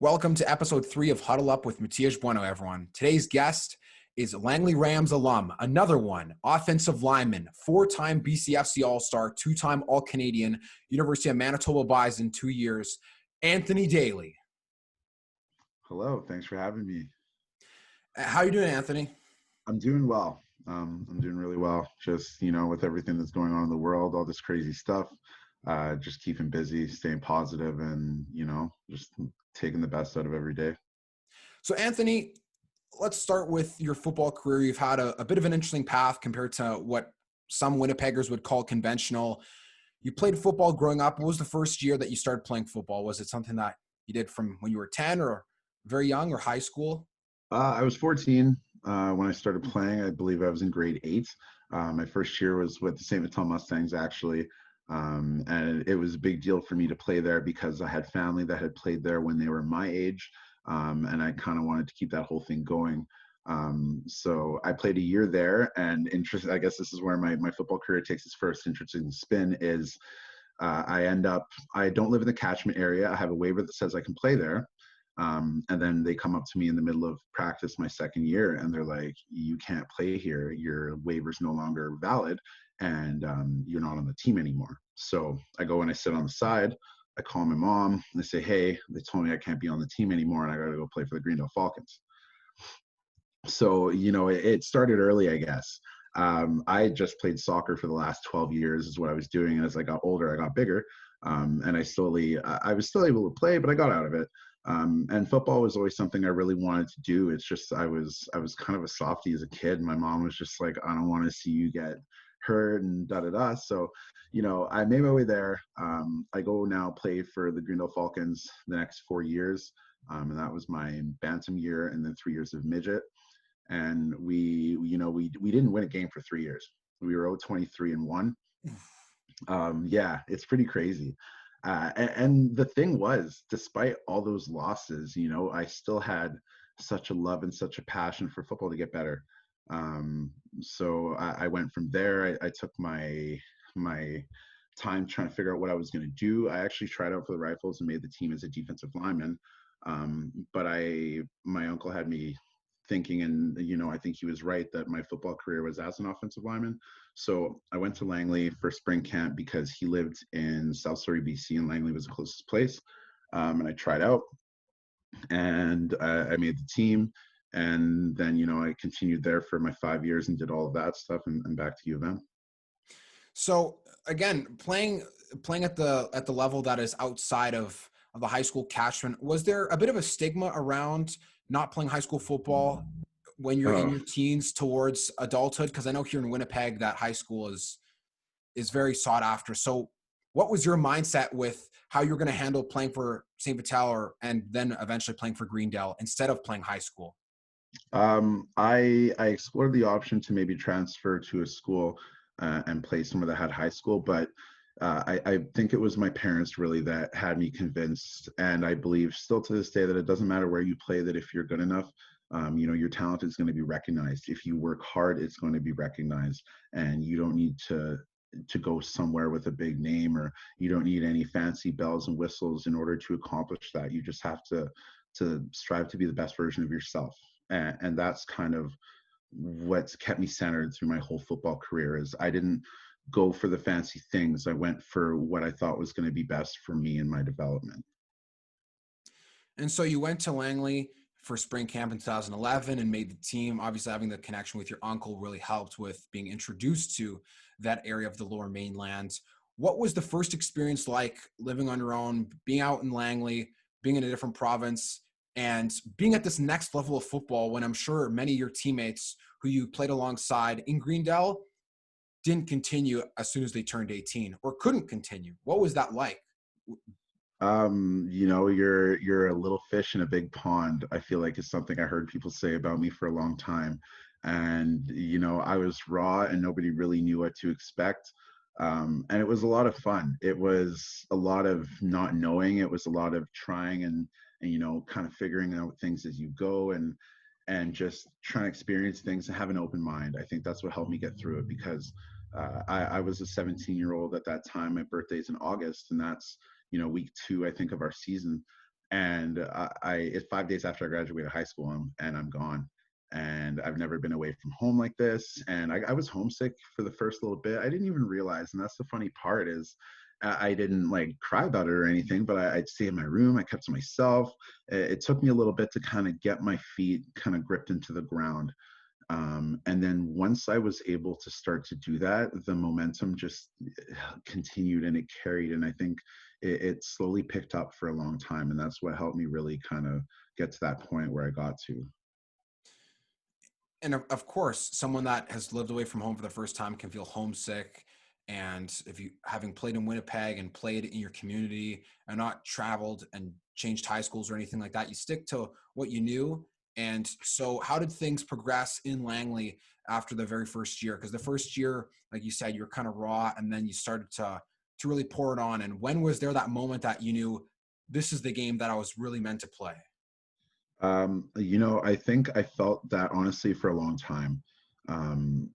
Welcome to episode 3 of Huddle Up with Matias Bueno, everyone. Today's guest is Langley Rams alum, another one, offensive lineman, 4-time BCFC All-Star, 2-time All-Canadian, University of Manitoba Bison 2 years, Anthony Daley. Hello, thanks for having me. How are you doing, Anthony? I'm doing well. I'm doing really well. Just, with everything that's going on in the world, all this crazy stuff, just keeping busy, staying positive, and, just taking the best out of every day. So, Anthony, let's start with your football career. You've had a bit of an interesting path compared to what some Winnipeggers would call conventional. You played football growing up. What was the first year that you started playing football? Was it something that you did from when you were 10 or very young or high school? I was 14 when I started playing. I believe I was in grade 8. My first year was with the St. Vital Mustangs, actually. And it was a big deal for me to play there because I had family that had played there when they were my age. And I kind of wanted to keep that whole thing going. So I played a year there, and I guess this is where my football career takes its first interesting spin is I don't live in the catchment area. I have a waiver that says I can play there. And then they come up to me in the middle of practice my second year, and they're like, you can't play here. Your waiver's no longer valid, and you're not on the team anymore. So I go and I sit on the side. I call my mom, and I say, hey, they told me I can't be on the team anymore, and I got to go play for the Greendale Falcons. So, it started early, I guess. I just played soccer for the last 12 years is what I was doing. And as I got older, I got bigger. And I was still able to play, but I got out of it. And football was always something I really wanted to do. It's just, I was kind of a softie as a kid. My mom was just like, I don't want to see you get hurt and da-da-da. So, I made my way there. I go now play for the Greendale Falcons the next 4 years. And that was my bantam year and then 3 years of midget. And we didn't win a game for 3 years. We were 0-23-1. Yeah, it's pretty crazy. And the thing was, despite all those losses, I still had such a love and such a passion for football to get better. So I went from there. I took my time trying to figure out what I was going to do. I actually tried out for the Rifles and made the team as a defensive lineman. But my uncle had me thinking, and I think he was right, that my football career was as an offensive lineman. So I went to Langley for spring camp because he lived in South Surrey, BC, and Langley was the closest place. And I tried out, and I made the team. And then I continued there for my 5 years and did all of that stuff, and back to U of M. So again, playing at the level that is outside of the high school catchment, was there a bit of a stigma around not playing high school football when you're in your teens towards adulthood? Because I know here in Winnipeg that high school is very sought after. So what was your mindset with how you're going to handle playing for St. Vital and then eventually playing for Greendale instead of playing high school? I explored the option to maybe transfer to a school and play somewhere that had high school, but I think it was my parents really that had me convinced, and I believe still to this day that it doesn't matter where you play, that if you're good enough, your talent is going to be recognized. If you work hard, it's going to be recognized, and you don't need to go somewhere with a big name, or you don't need any fancy bells and whistles in order to accomplish that. You just have to strive to be the best version of yourself, and that's kind of what's kept me centered through my whole football career. Is I didn't go for the fancy things. I went for what I thought was going to be best for me in my development. And so you went to Langley for spring camp in 2011 and made the team. Obviously, having the connection with your uncle really helped with being introduced to that area of the Lower Mainland. What was the first experience like living on your own, being out in Langley, being in a different province, and being at this next level of football when I'm sure many of your teammates who you played alongside in Greendale didn't continue as soon as they turned 18 or couldn't continue? What was that like? You're a little fish in a big pond, I feel like, is something I heard people say about me for a long time. And, I was raw and nobody really knew what to expect. And it was a lot of fun. It was a lot of not knowing. It was a lot of trying and kind of figuring out things as you go, and just trying to experience things and have an open mind. I think that's what helped me get through it, because I was a 17-year-old at that time. My birthday's in August, and that's week 2, I think, of our season. And it's 5 days after I graduated high school, and I'm gone. And I've never been away from home like this. And I was homesick for the first little bit. I didn't even realize, and that's the funny part is I didn't like cry about it or anything, but I'd stay in my room. I kept to myself. It took me a little bit to kind of get my feet kind of gripped into the ground. And then once I was able to start to do that, the momentum just continued and it carried. And I think it slowly picked up for a long time. And that's what helped me really kind of get to that point where I got to. And of course, someone that has lived away from home for the first time can feel homesick. And if you, having played in Winnipeg and played in your community and not traveled and changed high schools or anything like that, you stick to what you knew. And so how did things progress in Langley after the very first year? Because the first year, like you said, you were kind of raw, and then you started to really pour it on. And when was there that moment that you knew this is the game that I was really meant to play? I think I felt that honestly for a long time.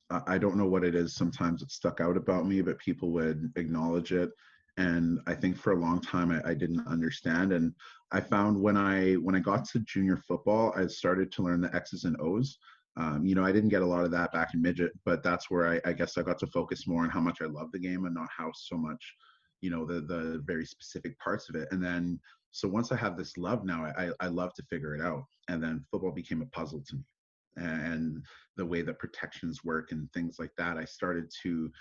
I don't know what it is. Sometimes it stuck out about me, but people would acknowledge it. And I think for a long time I didn't understand. And I found when I got to junior football, I started to learn the X's and O's. I didn't get a lot of that back in midget, but that's where I guess I got to focus more on how much I love the game and not how so much, the very specific parts of it. And then so once I have this love now, I love to figure it out. And then football became a puzzle to me. And the way that protections work and things like that, I started to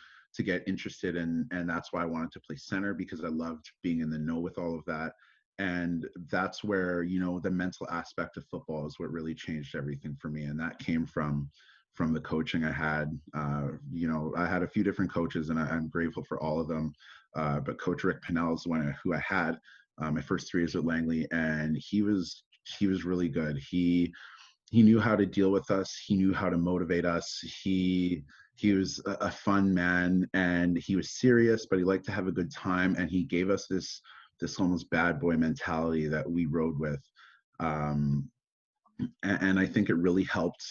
get interested in, and that's why I wanted to play center, because I loved being in the know with all of that. And that's where, the mental aspect of football is what really changed everything for me. And that came from the coaching I had. I had a few different coaches, and I'm grateful for all of them. But Coach Rick Pinnell is one who I had my first 3 years at Langley, and he was really good. He knew how to deal with us. He knew how to motivate us. He was a fun man, and he was serious, but he liked to have a good time. And he gave us this almost bad boy mentality that we rode with. And I think it really helped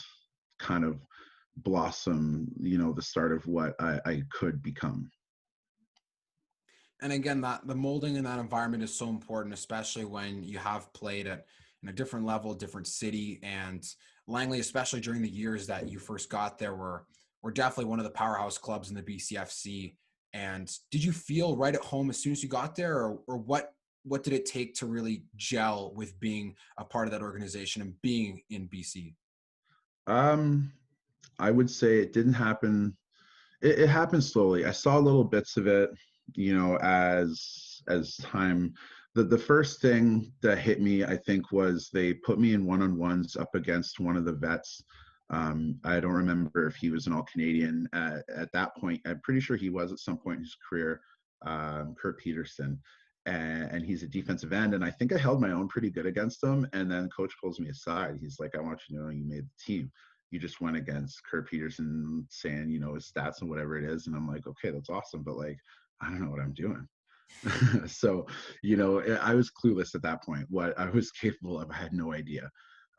kind of blossom, the start of what I could become. And again, that the molding in that environment is so important, especially when you have played at in a different level, different city. And Langley, especially during the years that you first got there, were definitely one of the powerhouse clubs in the BCFC. And did you feel right at home as soon as you got there, or what did it take to really gel with being a part of that organization and being in BC? I would say it didn't happen. It happened slowly. I saw little bits of it, as time. The first thing that hit me, I think, was they put me in one-on-ones up against one of the vets. I don't remember if he was an All-Canadian at that point. I'm pretty sure he was at some point in his career, Kurt Peterson. And he's a defensive end. And I think I held my own pretty good against him. And then coach pulls me aside. He's like, I want you to know you made the team. You just went against Kurt Peterson, saying, his stats and whatever it is. And I'm like, okay, that's awesome. But like, I don't know what I'm doing. So, I was clueless at that point. What I was capable of, I had no idea.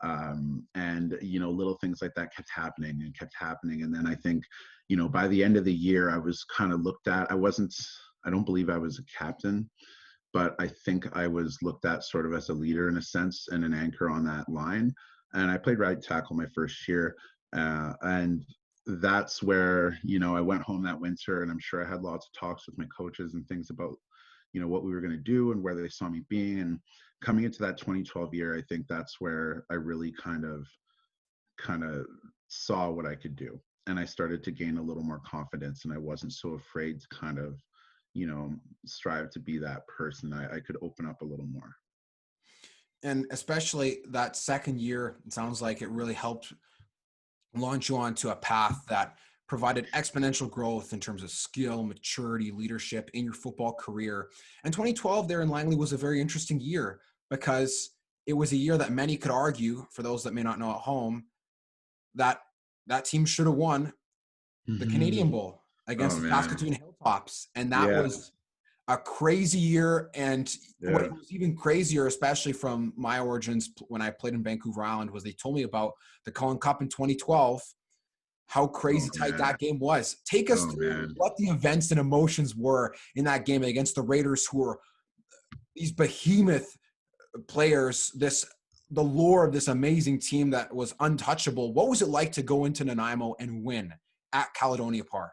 And little things like that kept happening and kept happening. And then I think, by the end of the year, I was kind of looked at. I don't believe I was a captain, but I think I was looked at sort of as a leader in a sense and an anchor on that line. And I played right tackle my first year. And that's where, I went home that winter, and I'm sure I had lots of talks with my coaches and things about, what we were going to do and where they saw me being. And coming into that 2012 year, I think that's where I really kind of saw what I could do. And I started to gain a little more confidence, and I wasn't so afraid to kind of, strive to be that person. I could open up a little more. And especially that second year, it sounds like it really helped launch you onto a path that provided exponential growth in terms of skill, maturity, leadership in your football career. And 2012 there in Langley was a very interesting year, because it was a year that many could argue, for those that may not know at home, that that team should have won the Canadian Bowl against the Saskatoon Hilltops. And that was a crazy year. And what was even crazier, especially from my origins when I played in Vancouver Island, was they told me about the Cullen Cup in 2012, how crazy tight that game was. Take us through what the events and emotions were in that game against the Raiders, who were these behemoth players, the lore of this amazing team that was untouchable. What was it like to go into Nanaimo and win at Caledonia Park?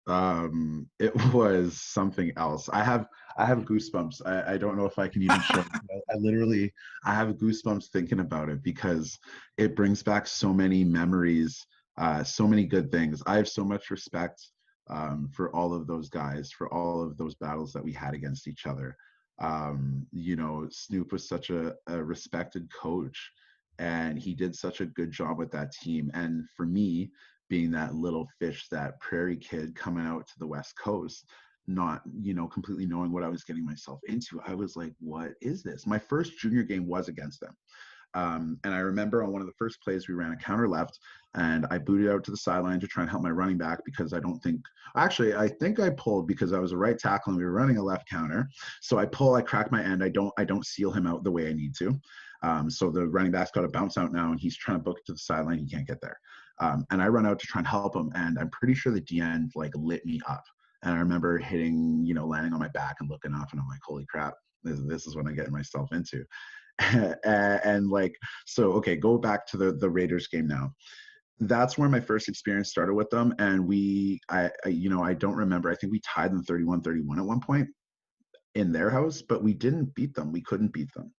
It was something else. I have goosebumps. I don't know if I can even show it. I have goosebumps thinking about it because it brings back so many memories, so many good things. I have so much respect for all of those guys, for all of those battles that we had against each other. Snoop was such a respected coach, and he did such a good job with that team. And for me, being that little fish, that prairie kid coming out to the West Coast, not, completely knowing what I was getting myself into, I was like, what is this? My first junior game was against them. And I remember on one of the first plays, we ran a counter left, and I booted out to the sideline to try and help my running back because I think I pulled because I was a right tackle and we were running a left counter. So I crack my end. I don't seal him out the way I need to. So the running back's got to bounce out now, and he's trying to book it to the sideline. He can't get there. And I run out to try and help him, and I'm pretty sure the DN lit me up. And I remember hitting, landing on my back and looking up, and I'm like, holy crap, this is what I'm getting myself into. And so, okay, go back to the Raiders game now. That's where my first experience started with them. And I don't remember, I think we tied them 31-31 at one point in their house, but we didn't beat them. We couldn't beat them.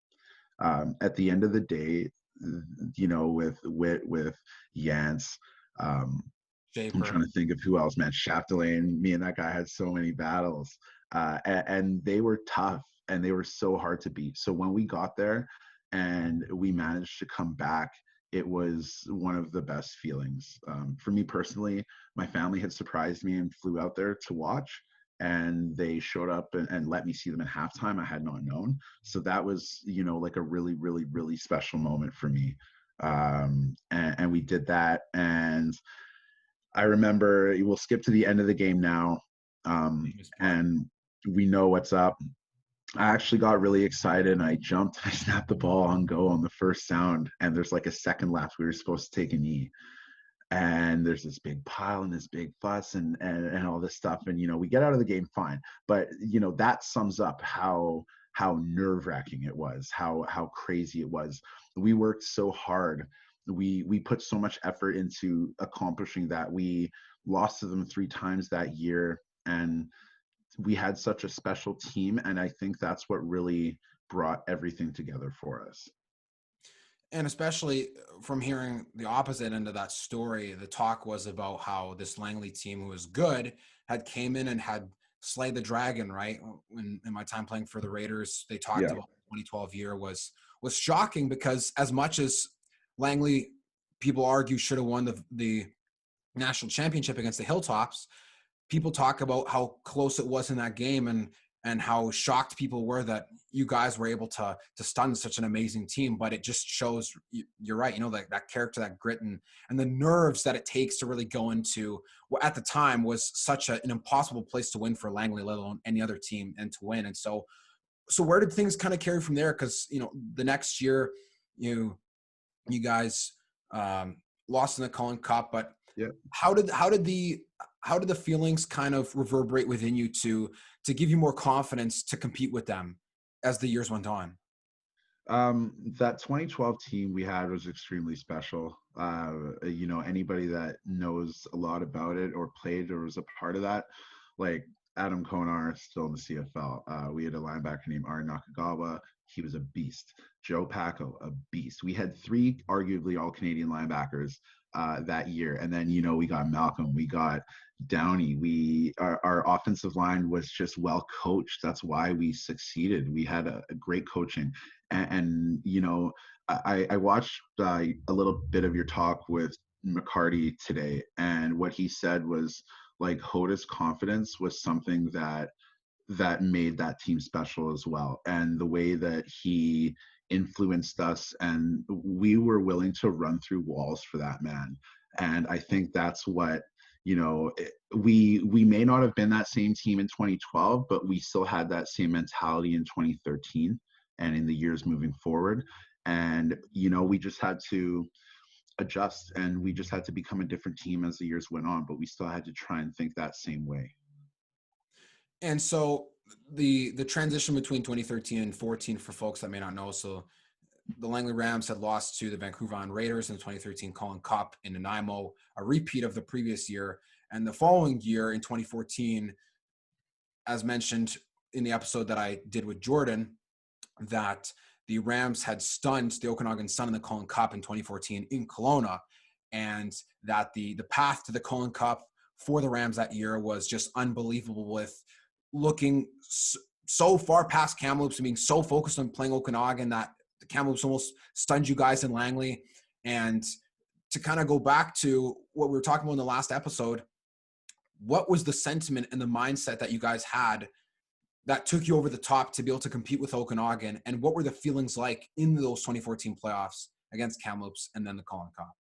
At the end of the day, with Yance, I'm trying to think of who else, man. Chapdelaine, me and that guy had so many battles, and they were tough and they were so hard to beat. So when we got there and we managed to come back, it was one of the best feelings. For me personally, my family had surprised me and flew out there to watch, and they showed up and let me see them at halftime. I had not known. So that was, a really, really, really special moment for me. And we did that. And I remember, we'll skip to the end of the game now, and we know what's up. I actually got really excited, and I jumped. I snapped the ball on go on the first sound, and there's a second left. We were supposed to take a knee, and there's this big pile and this big fuss and all this stuff. And we get out of the game fine, but that sums up how nerve-wracking it was, how crazy it was. We worked so hard. We put so much effort into accomplishing that. We lost to them 3 times that year, and we had such a special team. And I think that's what really brought everything together for us. And especially from hearing the opposite end of that story, the talk was about how this Langley team, who was good, had came in and had slayed the dragon, right? In my time playing for the Raiders, they talked about the 2012 year was shocking, because as much as Langley, people argue, should have won the national championship against the Hilltops, people talk about how close it was in that game, and how shocked people were that you guys were able to stun such an amazing team. But it just shows, you're right, that character, that grit, and the nerves that it takes to really go into what at the time was such an impossible place to win for Langley, let alone any other team, and to win. And so where did things kind of carry from there? Because the next year you guys lost in the Cullen Cup, but how did the feelings kind of reverberate within you to give you more confidence to compete with them as the years went on? That 2012 team we had was extremely special. Anybody that knows a lot about it or played or was a part of that, like Adam Konar, still in the CFL. We had a linebacker named Ari Nakagawa. He was a beast. Joe Paco, a beast. We had 3 arguably all-Canadian linebackers that year. And then, we got Malcolm, we got Downey. Our offensive line was just well coached. That's why we succeeded. We had a great coaching. And I watched a little bit of your talk with McCarty today, and what he said was Hoda's confidence was something that made that team special as well. And the way that he influenced us, and we were willing to run through walls for that man. And I think that's what, we may not have been that same team in 2012, but we still had that same mentality in 2013 and in the years moving forward. And, we just had to adjust, and we just had to become a different team as the years went on, but we still had to try and think that same way. And so the transition between 2013 and 14 for folks that may not know. So the Langley Rams had lost to the Vancouver Island Raiders in the 2013 Cullen Cup in Nanaimo, a repeat of the previous year. And the following year in 2014, as mentioned in the episode that I did with Jordan, that the Rams had stunned the Okanagan Sun in the Cullen Cup in 2014 in Kelowna, and that the path to the Cullen Cup for the Rams that year was just unbelievable, with looking so far past Kamloops and being so focused on playing Okanagan that the Kamloops almost stunned you guys in Langley. And to kind of go back to what we were talking about in the last episode, what was the sentiment and the mindset that you guys had that took you over the top to be able to compete with Okanagan? And what were the feelings like in those 2014 playoffs against Kamloops and then the Cullen Cup?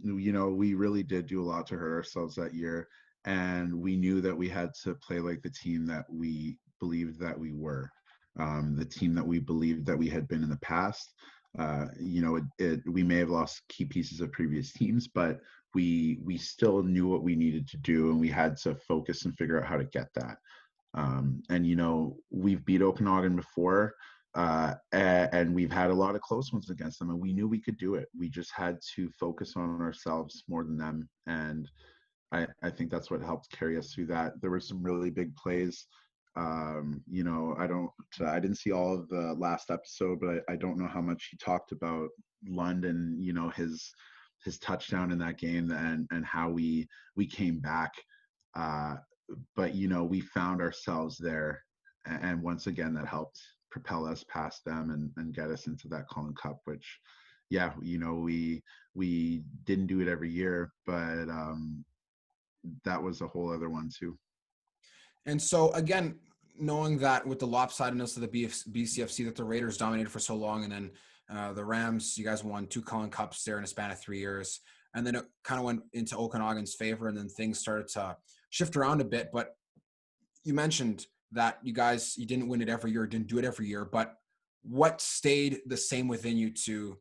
We really did do a lot to hurt ourselves that year. And we knew that we had to play like the team that we believed that we were, the team that we believed that we had been in the past. We may have lost key pieces of previous teams, but we still knew what we needed to do, and we had to focus and figure out how to get that. We've beat Okanagan before, and we've had a lot of close ones against them, and we knew we could do it. We just had to focus on ourselves more than them, and I think that's what helped carry us through that. There were some really big plays. I didn't see all of the last episode, but I don't know how much he talked about London, his touchdown in that game, and how we came back. But we found ourselves there, and once again that helped propel us past them and get us into that Cullen Cup, which we didn't do it every year, but that was a whole other one too. And so again, knowing that with the lopsidedness of the BCFC, that the Raiders dominated for so long, and then the Rams, you guys won 2 Cullen Cups there in a span of 3 years, and then it kind of went into Okanagan's favor, and then things started to shift around a bit. But you mentioned that you didn't win it every year, didn't do it every year, but what stayed the same within you to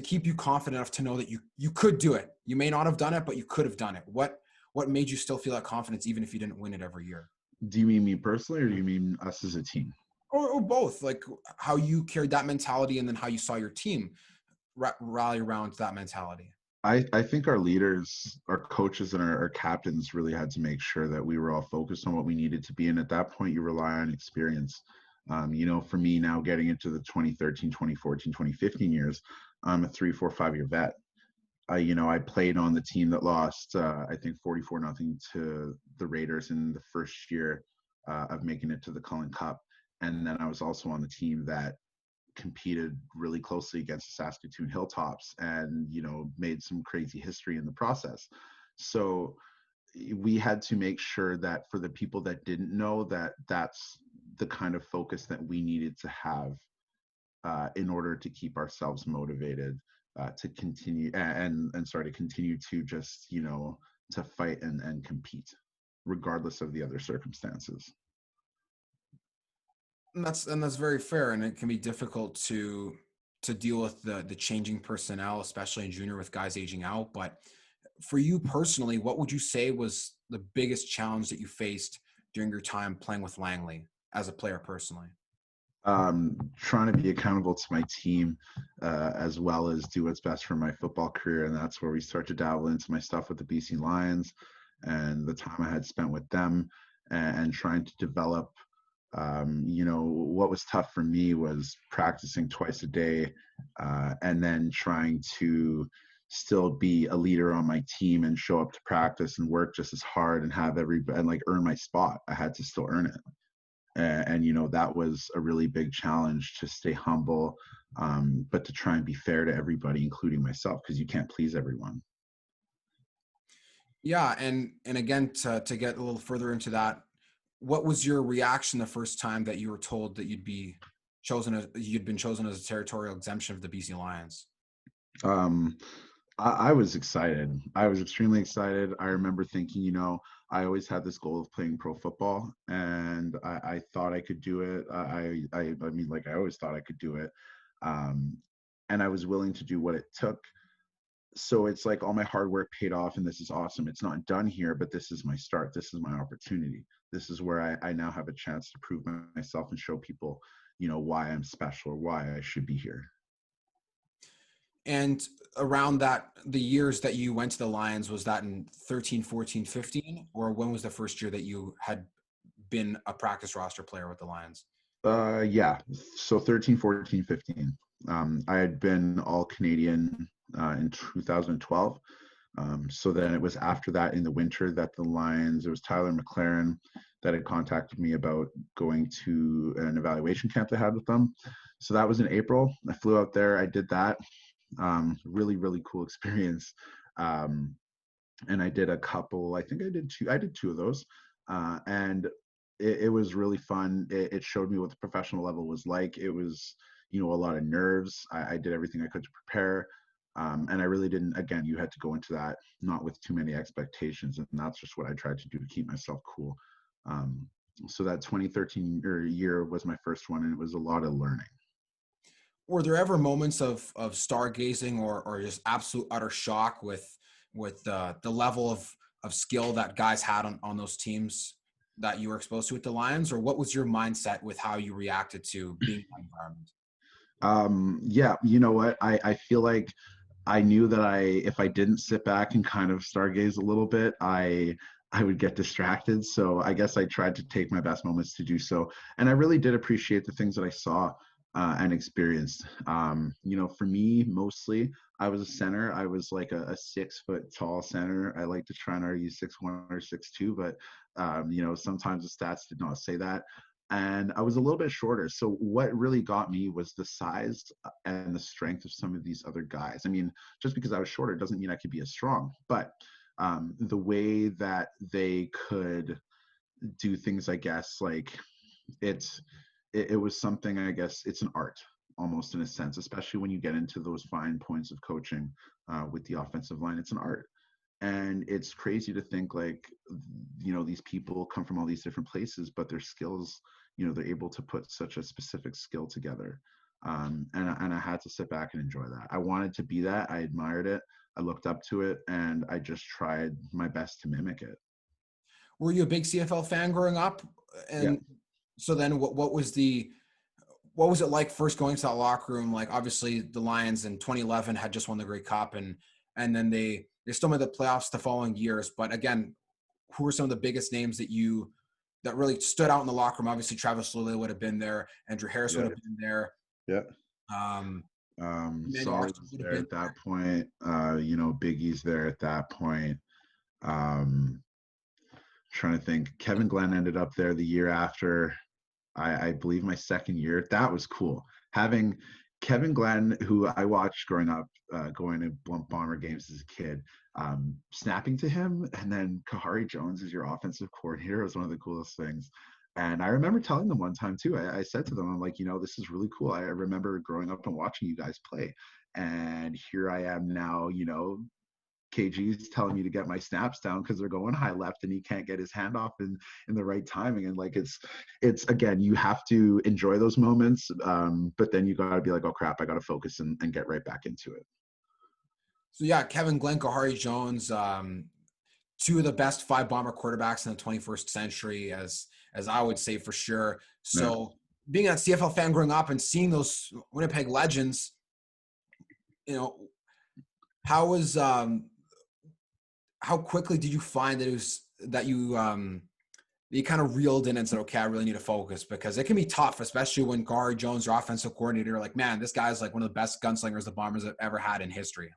keep you confident enough to know that you could do it? You may not have done it, but you could have done it. What made you still feel that confidence even if you didn't win it every year? Do you mean me personally, or do you mean us as a team? Or both, like how you carried that mentality and then how you saw your team rally around that mentality? I think our leaders, our coaches, and our captains really had to make sure that we were all focused on what we needed to be. And at that point, you rely on experience. For me now, getting into the 2013, 2014, 2015 years, I'm a 3, 4, 5-year vet. I played on the team that lost, I think 44-0 to the Raiders in the first year of making it to the Cullen Cup. And then I was also on the team that competed really closely against the Saskatoon Hilltops and, made some crazy history in the process. So we had to make sure that for the people that didn't know, that that's the kind of focus that we needed to have in order to keep ourselves motivated to continue to continue to just, to fight and compete regardless of the other circumstances. And that's very fair, and it can be difficult to deal with the changing personnel, especially in junior with guys aging out. But for you personally, what would you say was the biggest challenge that you faced during your time playing with Langley as a player personally? Trying to be accountable to my team, as well as do what's best for my football career. And that's where we start to dabble into my stuff with the BC Lions and the time I had spent with them, and trying to develop. What was tough for me was practicing twice a day, and then trying to still be a leader on my team and show up to practice and work just as hard and earn my spot. I had to still earn it. And that was a really big challenge, to stay humble, but to try and be fair to everybody, including myself, because you can't please everyone. Yeah, and again, to get a little further into that, what was your reaction the first time that you were told that you'd been chosen as a territorial exemption of the BC Lions? I was excited. I was extremely excited. I remember thinking, I always had this goal of playing pro football, and I thought I could do it. I always thought I could do it. And I was willing to do what it took. so it's like all my hard work paid off, and this is awesome. It's not done here, but this is my start. This is my opportunity. This is where I now have a chance to prove myself and show people, why I'm special or why I should be here. And around that, the years that you went to the Lions, was that in 13, 14, 15? Or when was the first year that you had been a practice roster player with the Lions? Yeah. So 13, 14, 15. I had been all Canadian in 2012. So then it was after that in the winter that the Lions, it was Tyler McLaren that had contacted me about going to an evaluation camp they had with them. So that was in April. I flew out there. I did that. Really, really cool experience. And I did a couple, I think I did two of those. And it was really fun. It showed me what the professional level was like. It was, a lot of nerves. I did everything I could to prepare. And I really didn't, again, you had to go into that not with too many expectations. And that's just what I tried to do to keep myself cool. So that 2013 year was my first one, and it was a lot of learning. Were there ever moments of stargazing or just absolute utter shock with the level of skill that guys had on those teams that you were exposed to with the Lions? Or what was your mindset with how you reacted to being in that environment? Yeah, you know what? I feel like I knew that if I didn't sit back and kind of stargaze a little bit, I would get distracted. So I guess I tried to take my best moments to do so. And I really did appreciate the things that I saw and experienced. For me, mostly, I was a center. I was like a 6 foot tall center. I like to try and argue 6'1" or 6'2", but sometimes the stats did not say that. And I was a little bit shorter. So what really got me was the size and the strength of some of these other guys. I mean, just because I was shorter doesn't mean I could be as strong, but the way that they could do things, I guess, like it was something, I guess, it's an art almost in a sense, especially when you get into those fine points of coaching with the offensive line. It's an art. And it's crazy to think like, these people come from all these different places, but their skills, they're able to put such a specific skill together. And I had to sit back and enjoy that. I wanted to be that. I admired it. I looked up to it, and I just tried my best to mimic it. Were you a big CFL fan growing up? Yeah. And so then what was it like first going to that locker room? Like, obviously the Lions in 2011 had just won the Grey Cup, and then they still made the playoffs the following years. But again, who were some of the biggest names that really stood out in the locker room? Obviously Travis Lulay would have been there. Andrew Harris would Yeah. have been there. Yeah. Um, Emmanuel Solly Armstrong was would have there been at that point. Biggie's there at that point. Um, Trying to think. Kevin Glenn ended up there the year after. I believe my second year. That was cool. Having Kevin Glenn, who I watched growing up, going to Blunt Bomber games as a kid, snapping to him, and then Kahari Jones as your offensive coordinator was one of the coolest things. And I remember telling them one time too, I said to them, I'm like, this is really cool. I remember growing up and watching you guys play. And here I am now, KG's telling me to get my snaps down because they're going high left and he can't get his hand off in the right timing. And like, it's again, you have to enjoy those moments. But then you got to be like, oh crap, I got to focus and get right back into it. So yeah, Kevin Glenn, Kahari Jones, two of the best 5 bomber quarterbacks in the 21st century, as I would say for sure. Yeah. So being a CFL fan growing up and seeing those Winnipeg legends, how was how quickly did you find that you kind of reeled in and said, okay, I really need to focus, because it can be tough, especially when Kahari Jones, your offensive coordinator, like, man, this guy's like one of the best gunslingers the Bombers have ever had in history.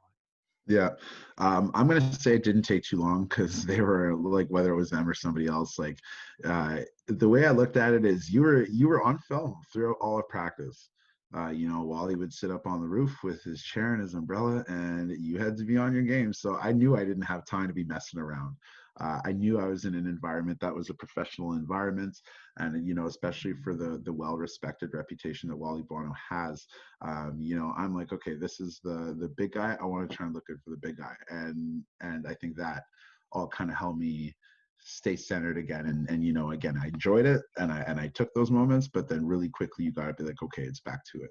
Yeah. I'm going to say it didn't take too long because they were like, whether it was them or somebody else, like the way I looked at it is you were on film throughout all of practice. Wally would sit up on the roof with his chair and his umbrella, and you had to be on your game. So I knew I didn't have time to be messing around. I knew I was in an environment that was a professional environment, and especially for the well-respected reputation that Wally Bono has. I'm like, okay, this is the big guy. I want to try and look good for the big guy, and I think that all kind of helped me stay centered again. And again, I enjoyed it, and I took those moments, but then really quickly you got to be like, okay, it's back to it.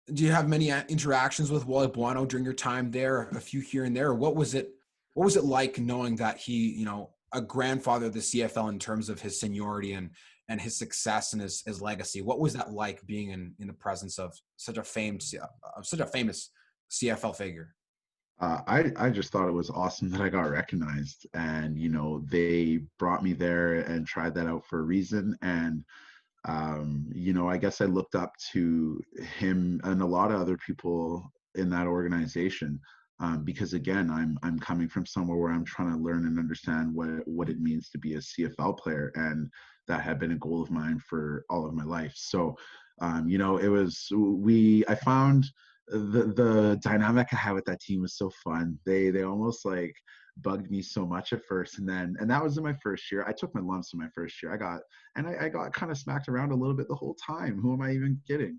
Do you have many interactions with Wally Buono during your time there? A few here and there. Or what was it? What was it like knowing that he, a grandfather of the CFL in terms of his seniority and his success and his legacy? What was that like being in the presence of such a famous CFL figure? I just thought it was awesome that I got recognized, and they brought me there and tried that out for a reason. And I guess I looked up to him and a lot of other people in that organization, because again, I'm coming from somewhere where I'm trying to learn and understand what it means to be a CFL player, and that had been a goal of mine for all of my life. So, it was I found the dynamic I had with that team was so fun. They almost like bugged me so much at first, and that was in my first year. I took my lumps in my first year. I got kind of smacked around a little bit the whole time. Who am I even kidding?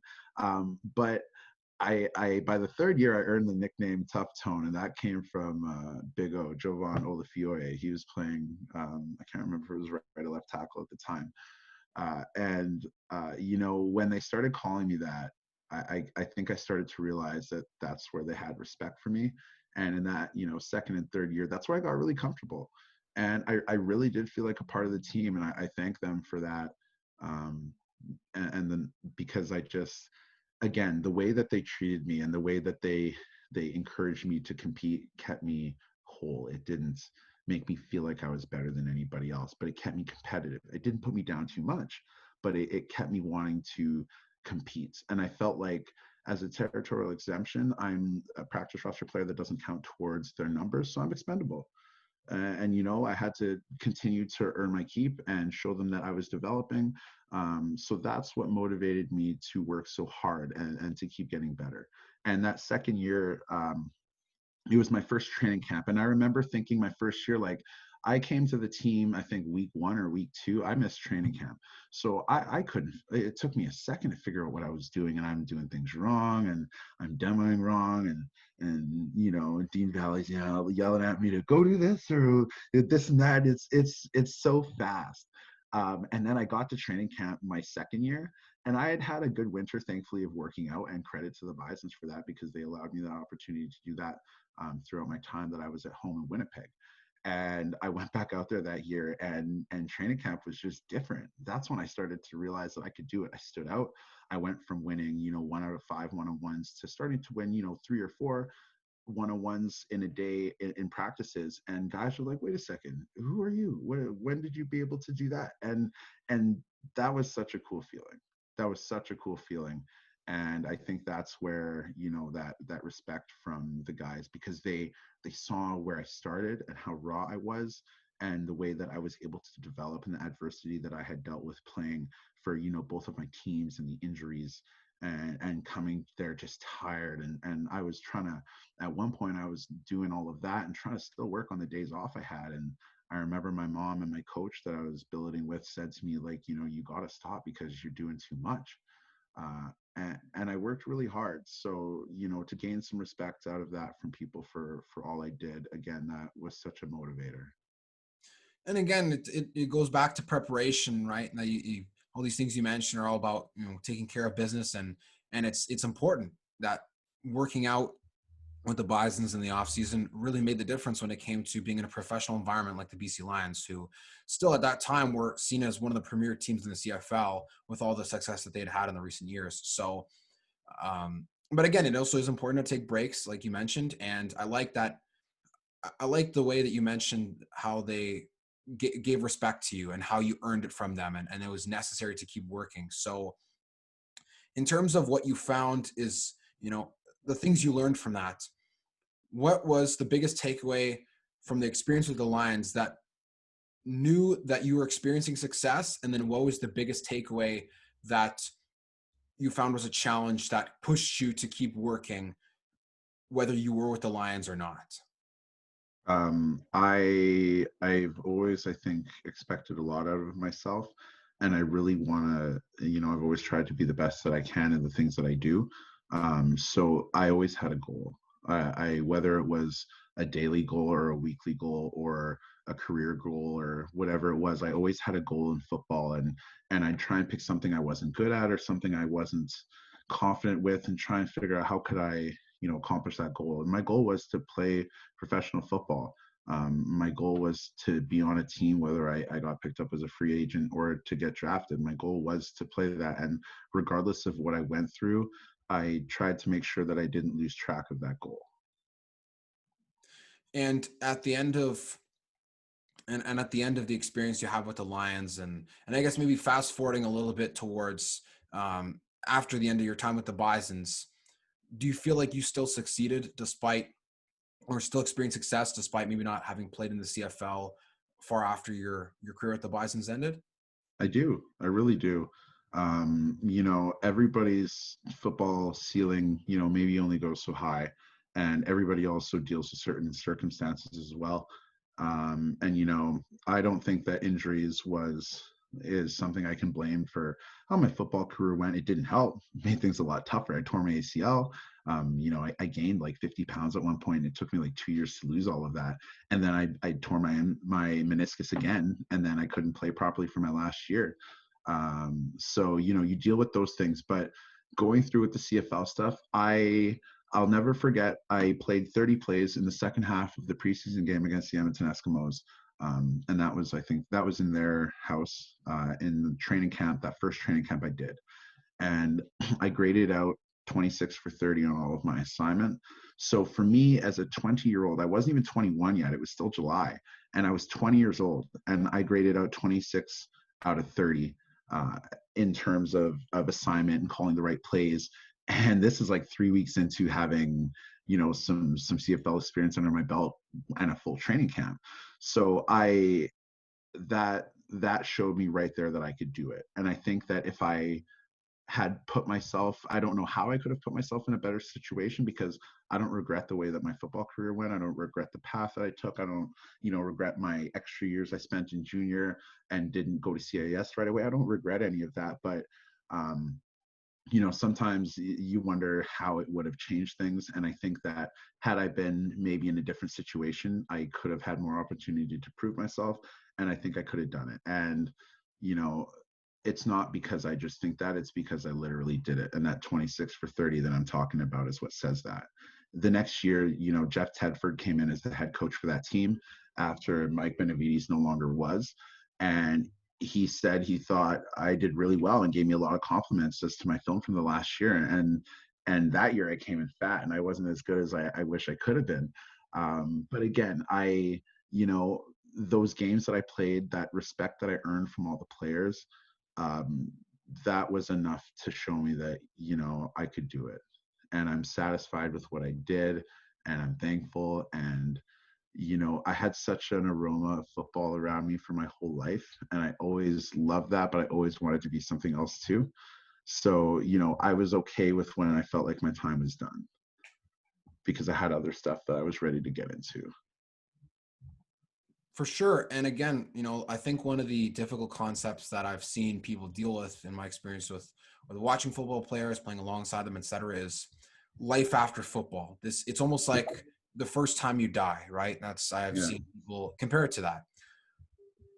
But I by the third year I earned the nickname Tough Tone, and that came from Big O, Jovan Olafioye. He was playing, I can't remember if it was right or left tackle at the time. When they started calling me that, I think I started to realize that that's where they had respect for me. And in that, second and third year, that's where I got really comfortable. And I really did feel like a part of the team. And I thank them for that. Um, and then because again, the way that they treated me and the way that they encouraged me to compete kept me whole. It didn't make me feel like I was better than anybody else, but it kept me competitive. It didn't put me down too much, but it kept me wanting to compete. And I felt like as a territorial exemption, I'm a practice roster player that doesn't count towards their numbers, so I'm expendable. I had to continue to earn my keep and show them that I was developing. So that's what motivated me to work so hard and to keep getting better. And that second year, it was my first training camp. And I remember thinking my first year, like, I came to the team, I think week 1 or week 2, I missed training camp. So I couldn't, it took me a second to figure out what I was doing, and I'm doing things wrong and I'm demoing wrong. And Dean Valley's, yelling at me to go do this or this and that. It's so fast. And then I got to training camp my second year, and I had a good winter, thankfully, of working out, and credit to the Bisons for that, because they allowed me that opportunity to do that throughout my time that I was at home in Winnipeg. And I went back out there that year, and training camp was just different. That's when I started to realize that I could do it. I stood out. I went from winning, 1 out of 5 one-on-ones to starting to win, 3 or 4 one-on-ones in a day in practices. And guys were like, wait a second, who are you? When did you be able to do that? And that was such a cool feeling. That was such a cool feeling. And I think that's where, that respect from the guys, because they saw where I started and how raw I was, and the way that I was able to develop, and the adversity that I had dealt with playing for, both of my teams, and the injuries, and coming there just tired. And I was trying to, at one point I was doing all of that and trying to still work on the days off I had. And I remember my mom and my coach that I was billeting with said to me, like, you got to stop because you're doing too much. And I worked really hard. So, to gain some respect out of that from people for all I did, again, that was such a motivator. And again, it goes back to preparation, right? Now all these things you mentioned are all about taking care of business, and it's important that working out with the Bisons in the offseason really made the difference when it came to being in a professional environment like the BC Lions, who still at that time were seen as one of the premier teams in the CFL with all the success that they'd had in the recent years. So, but again, it also is important to take breaks, like you mentioned. And I like that. I like the way that you mentioned how they gave respect to you and how you earned it from them. And it was necessary to keep working. So in terms of what you found is, the things you learned from that, what was the biggest takeaway from the experience with the Lions that knew that you were experiencing success? And then what was the biggest takeaway that you found was a challenge that pushed you to keep working, whether you were with the Lions or not? I've always, I think, expected a lot out of myself, and I really want to, I've always tried to be the best that I can in the things that I do. So I always had a goal. Whether it was a daily goal or a weekly goal or a career goal or whatever it was, I always had a goal in football, and I'd try and pick something I wasn't good at or something I wasn't confident with and try and figure out how could I, accomplish that goal. And my goal was to play professional football. My goal was to be on a team, whether I got picked up as a free agent or to get drafted. My goal was to play that. And regardless of what I went through, I tried to make sure that I didn't lose track of that goal. And at the end of and at the end of the experience you have with the Lions, and I guess maybe fast forwarding a little bit towards after the end of your time with the Bisons, do you feel like you still succeeded despite, or still experienced success despite maybe not having played in the CFL far after your career at the Bisons ended? I do. I really do. Everybody's football ceiling, maybe only goes so high, and everybody also deals with certain circumstances as well. And I don't think that injuries is something I can blame for how my football career went. It didn't help. It made things a lot tougher. I tore my ACL. I gained like 50 pounds at one point. It took me like 2 years to lose all of that. And then I tore my meniscus again, and then I couldn't play properly for my last year. So, you deal with those things, but going through with the CFL stuff, I'll never forget, I played 30 plays in the second half of the preseason game against the Edmonton Eskimos. And that was, I think that was in their house in the training camp, that first training camp I did. And I graded out 26 for 30 on all of my assignment. So for me as a 20-year-old, I wasn't even 21 yet. It was still July. And I was 20 years old. And I graded out 26 out of 30 in terms of assignment and calling the right plays. And this is like 3 weeks into having, some CFL experience under my belt and a full training camp. So that showed me right there that I could do it. And I think that if I had put myself, I don't know how I could have put myself in a better situation, because I don't regret the way that my football career went. I don't regret the path that I took. I don't, regret my extra years I spent in junior and didn't go to CIS right away. I don't regret any of that. But, sometimes you wonder how it would have changed things. And I think that had I been maybe in a different situation, I could have had more opportunity to prove myself. And I think I could have done it. And, it's not because I just think that, it's because I literally did it. And that 26 for 30 that I'm talking about is what says that. The next year, Jeff Tedford came in as the head coach for that team after Mike Benavides no longer was. And he said he thought I did really well and gave me a lot of compliments as to my film from the last year. And that year I came in fat and I wasn't as good as I wish I could have been. But again, those games that I played, that respect that I earned from all the players, that was enough to show me that, I could do it. And I'm satisfied with what I did, and I'm thankful. And, I had such an aroma of football around me for my whole life. And I always loved that, but I always wanted to be something else too. So, I was okay with when I felt like my time was done, because I had other stuff that I was ready to get into. For sure. And again, I think one of the difficult concepts that I've seen people deal with in my experience with watching football players, playing alongside them, et cetera, is life after football. It's almost like the first time you die, right? I've seen people compare it to that.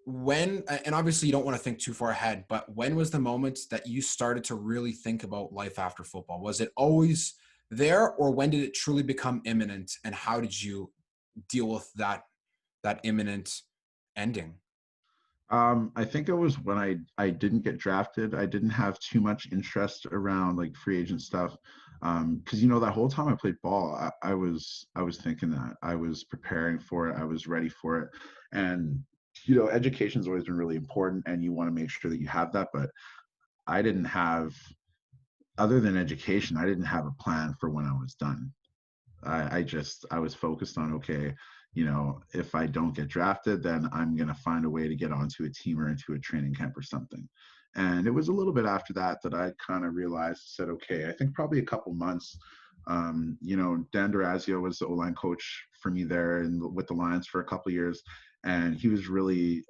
When, and obviously you don't want to think too far ahead, but when was the moment that you started to really think about life after football? Was it always there, or when did it truly become imminent, and how did you deal with that imminent ending? I think it was when I didn't get drafted. I didn't have too much interest around like free agent stuff. Because that whole time I played ball, I was thinking that I was preparing for it, I was ready for it. And education's always been really important, and you want to make sure that you have that. But I didn't have, other than education, I didn't have a plan for when I was done. I was focused on, okay, if I don't get drafted, then I'm going to find a way to get onto a team or into a training camp or something. And it was a little bit after that I kind of realized, said, okay, I think probably a couple months. Dan Durazio was the O-line coach for me there and with the Lions for a couple of years. And he was really,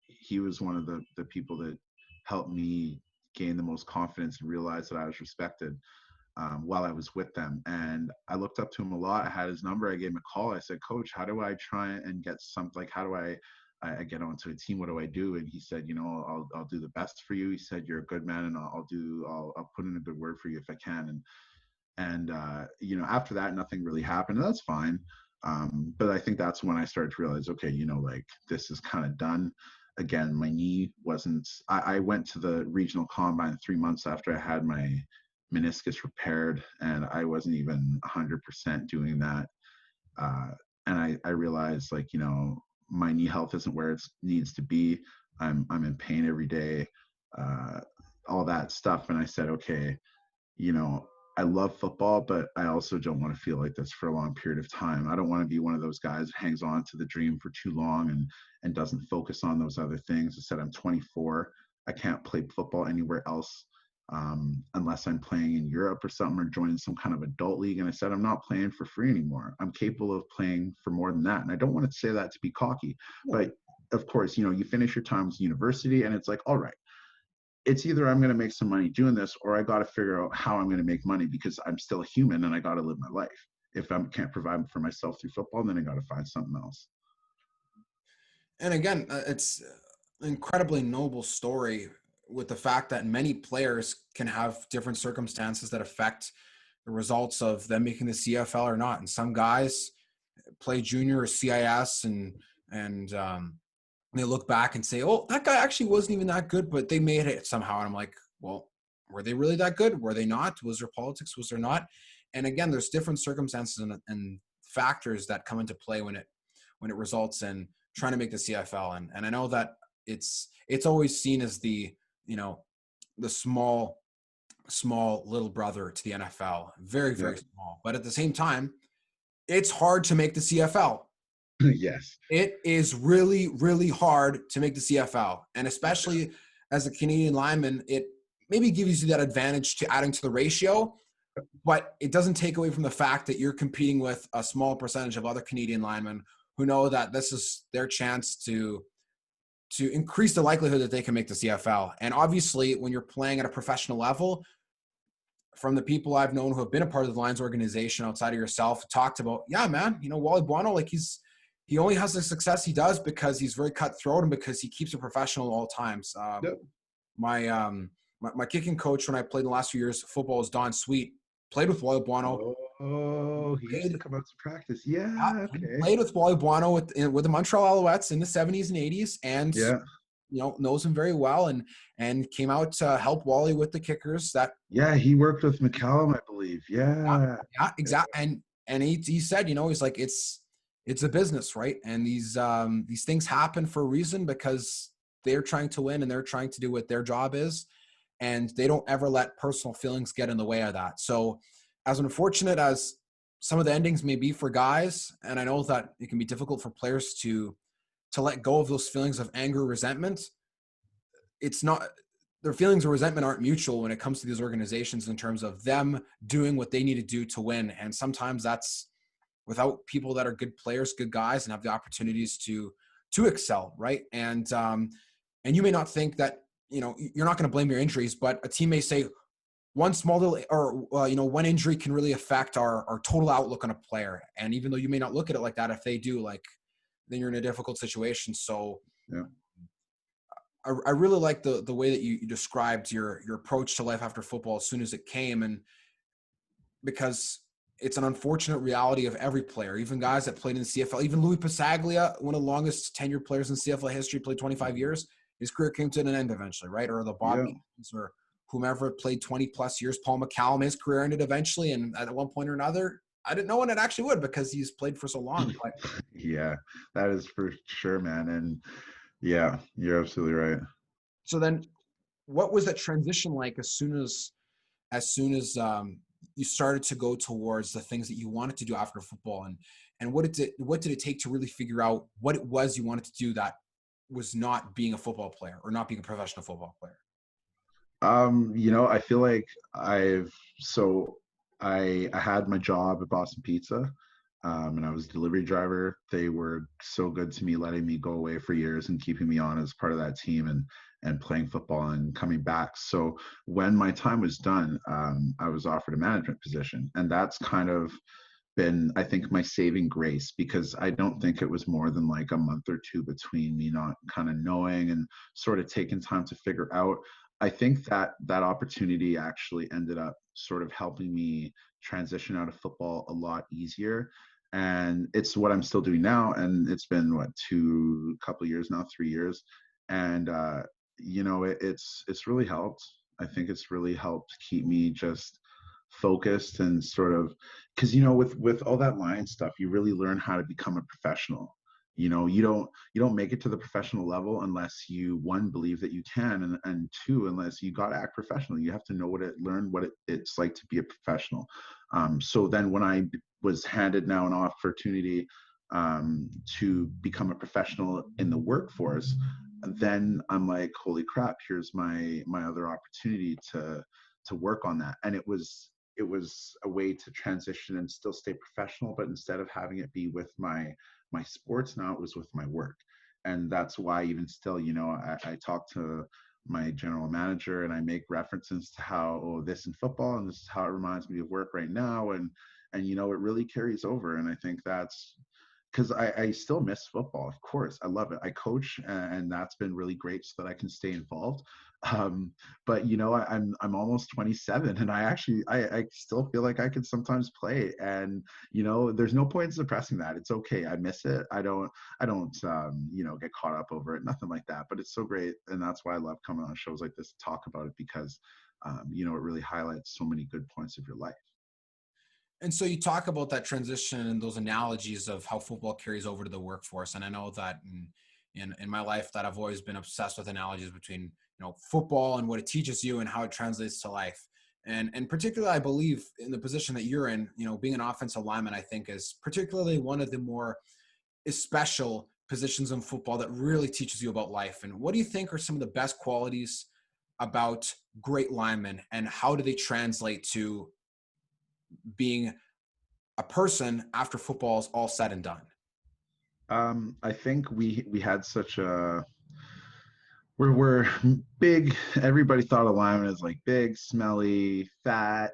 he was one of the people that helped me gain the most confidence and realize that I was respected. While I was with them. And I looked up to him a lot. I had his number. I gave him a call. I said, Coach, how do I try and get something, like, how do I I get onto a team. What do I do? And he said, you know, I'll do the best for you. He said, you're a good man, and I'll put in a good word for you if I can. And you know, after that, nothing really happened. And that's fine. But I think that's when I started to realize, okay, you know, like this is kind of done. Again, my knee wasn't. I went to the regional combine 3 months after I had my meniscus repaired, and I wasn't even 100% doing that. Uh, and I realized, like, you know, my knee health isn't where it needs to be. I'm in pain every day, uh, all that stuff. And I said, okay, you know, I love football, but I also don't want to feel like this for a long period of time. I don't want to be one of those guys who hangs on to the dream for too long and doesn't focus on those other things. I said, I'm 24. I can't play football anywhere else unless I'm playing in Europe or something, or joining some kind of adult league. And I said, I'm not playing for free anymore. I'm capable of playing for more than that. And I don't want to say that to be cocky, but of course, you know, you finish your time with university and it's like, all right, it's either I'm going to make some money doing this, or I got to figure out how I'm going to make money, because I'm still human and I got to live my life. If I can't provide for myself through football, then I got to find something else. And again, it's an incredibly noble story, with the fact that many players can have different circumstances that affect the results of them making the CFL or not. And some guys play junior or CIS and they look back and say, oh, that guy actually wasn't even that good, but they made it somehow. And I'm like, well, were they really that good? Were they not? Was there politics? Was there not? And again, there's different circumstances and factors that come into play when it results in trying to make the CFL. And I know that it's always seen as the, you know, the small little brother to the NFL, very, very small. But at the same time, it's hard to make the CFL. Yes. It is really, really hard to make the CFL. And especially as a Canadian lineman, it maybe gives you that advantage to adding to the ratio, but it doesn't take away from the fact that you're competing with a small percentage of other Canadian linemen who know that this is their chance to increase the likelihood that they can make the CFL. And obviously, when you're playing at a professional level, from the people I've known who have been a part of the Lions organization outside of yourself, talked about, yeah, man, you know, Wally Buono, like he only has the success he does because he's very cutthroat and because he keeps it professional at all times. My kicking coach when I played in the last few years football was Don Sweet. Played with Wally Buono. Oh, he used to come out to practice. Yeah, okay. He played with Wally Buono with the Montreal Alouettes in the 70s and 80s, and you know, knows him very well, and came out to help Wally with the kickers. He worked with McCallum, I believe. Yeah, exactly. And he said, you know, he's like, it's a business, right? And these things happen for a reason, because they're trying to win and they're trying to do what their job is, and they don't ever let personal feelings get in the way of that. So as unfortunate as some of the endings may be for guys, and I know that it can be difficult for players to let go of those feelings of anger, resentment, it's not, their feelings of resentment aren't mutual when it comes to these organizations in terms of them doing what they need to do to win. And sometimes that's without people that are good players, good guys, and have the opportunities to excel, right? And you may not think that, you know, you're not going to blame your injuries, but a team may say one small little, or you know, one injury can really affect our total outlook on a player. And even though you may not look at it like that, if they do, like, then you're in a difficult situation. So I really like the way that you described your approach to life after football as soon as it came, and because it's an unfortunate reality of every player, even guys that played in the CFL. Even Louis Pasaglia, one of the longest tenured players in CFL history, played 25 years. His career came to an end eventually, right? Or the Bobby or whomever played 20 plus years. Paul McCallum, his career ended eventually, and at one point or another, I didn't know when it actually would, because he's played for so long. But yeah, that is for sure, man. And yeah, you're absolutely right. So then, what was that transition like as soon as you started to go towards the things that you wanted to do after football, and what did it take to really figure out what it was you wanted to do that was not being a football player or not being a professional football player? You know, I feel like I had my job at Boston Pizza, and I was a delivery driver. They were so good to me, letting me go away for years and keeping me on as part of that team, and playing football and coming back. So when my time was done, I was offered a management position, and that's kind of been, I think, my saving grace, because I don't think it was more than like a month or two between me not kind of knowing and sort of taking time to figure out. I think that that opportunity actually ended up sort of helping me transition out of football a lot easier. And it's what I'm still doing now. And it's been what, couple of years now, 3 years. And it's really helped. I think it's really helped keep me just focused and sort of, because with all that line stuff, you really learn how to become a professional. You don't make it to the professional level unless you, one, believe that you can, and two, unless you got to act professional. You have to know learn what it's like to be a professional. So then when I was handed now an opportunity to become a professional in the workforce, then I'm like, holy crap, here's my other opportunity to work on that. And it was a way to transition and still stay professional, but instead of having it be with my sports, now it was with my work. And that's why even still, I talk to my general manager and I make references to how, oh, this in football and this is how it reminds me of work right now. And it really carries over. And I think that's because I still miss football. Of course, I love it. I coach, and that's been really great so that I can stay involved. But I'm almost 27, and I still feel like I could sometimes play, and there's no point in suppressing that. It's okay. I miss it. I don't get caught up over it. Nothing like that. But it's so great, and that's why I love coming on shows like this to talk about it, because it really highlights so many good points of your life. And so you talk about that transition and those analogies of how football carries over to the workforce. And I know that in my life that I've always been obsessed with analogies between, football and what it teaches you and how it translates to life. And particularly, I believe in the position that you're in, being an offensive lineman, I think is particularly one of the more special positions in football that really teaches you about life. And what do you think are some of the best qualities about great linemen, and how do they translate to being a person after football is all said and done? I think we had such a we're big. Everybody thought of linemen as like big, smelly, fat,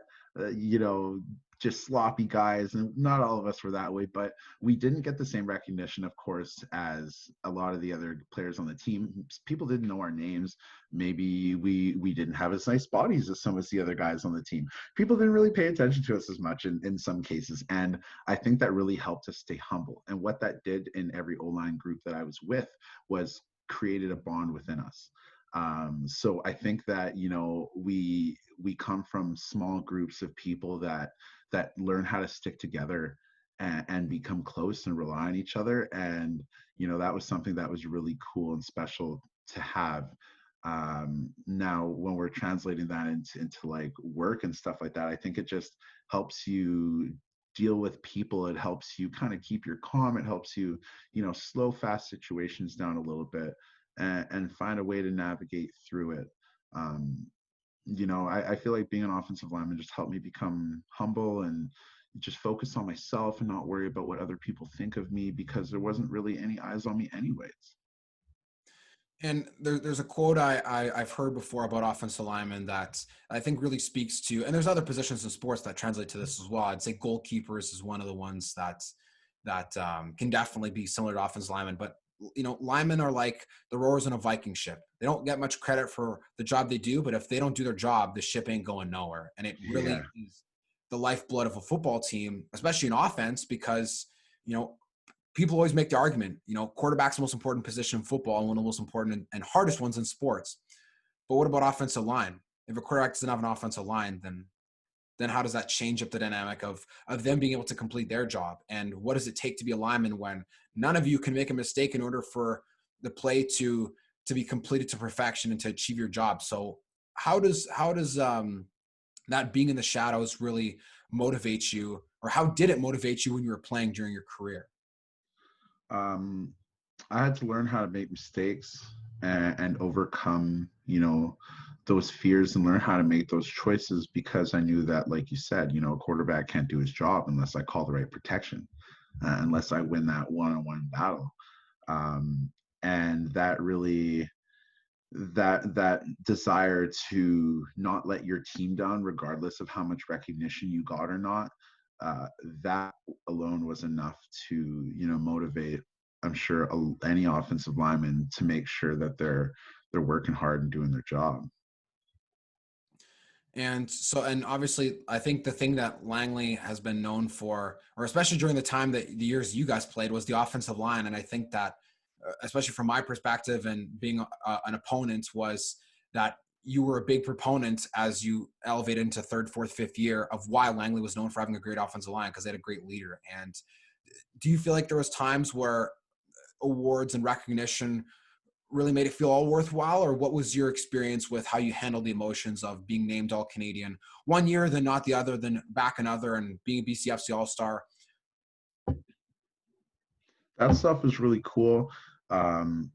just sloppy guys, and not all of us were that way. But we didn't get the same recognition, of course, as a lot of the other players on the team. People didn't know our names. Maybe we didn't have as nice bodies as some of the other guys on the team. People didn't really pay attention to us as much in some cases, and I think that really helped us stay humble. And what that did in every O-line group that I was with was created a bond within us. So I think that we come from small groups of people that learn how to stick together and become close and rely on each other. And that was something that was really cool and special to have. Now when we're translating that into like work and stuff like that, I think it just helps you deal with people. It helps you kind of keep your calm. It helps you slow fast situations down a little bit, and find a way to navigate through it. I feel like being an offensive lineman just helped me become humble and just focus on myself and not worry about what other people think of me, because there wasn't really any eyes on me anyways. And there's a quote I've heard before about offensive linemen that I think really speaks to, and there's other positions in sports that translate to this as well. I'd say goalkeepers is one of the ones that can definitely be similar to offensive linemen. But linemen are like the rowers in a Viking ship. They don't get much credit for the job they do, but if they don't do their job, the ship ain't going nowhere. And it really Yeah. is the lifeblood of a football team, especially in offense, because people always make the argument, quarterback's the most important position in football and one of the most important and hardest ones in sports. But what about offensive line? If a quarterback doesn't have an offensive line, then how does that change up the dynamic of them being able to complete their job? And what does it take to be a lineman when none of you can make a mistake in order for the play to be completed to perfection and to achieve your job? So how does that being in the shadows really motivate you, or how did it motivate you when you were playing during your career? um, I had to learn how to make mistakes and overcome, those fears, and learn how to make those choices, because I knew that, like you said, a quarterback can't do his job unless I call the right protection, unless I win that one-on-one battle. And that really, that desire to not let your team down, regardless of how much recognition you got or not, that alone was enough to, motivate, I'm sure, any offensive lineman to make sure that they're working hard and doing their job. And so, and obviously, I think the thing that Langley has been known for, or especially during the time that the years you guys played, was the offensive line. And I think that, especially from my perspective and being an opponent, was that you were a big proponent as you elevated into third, fourth, fifth year of why Langley was known for having a great offensive line, because they had a great leader. And do you feel like there was times where awards and recognition really made it feel all worthwhile, or what was your experience with how you handled the emotions of being named all Canadian one year, then not the other, then back another, and being a BCFC All-Star? That stuff was really cool. And,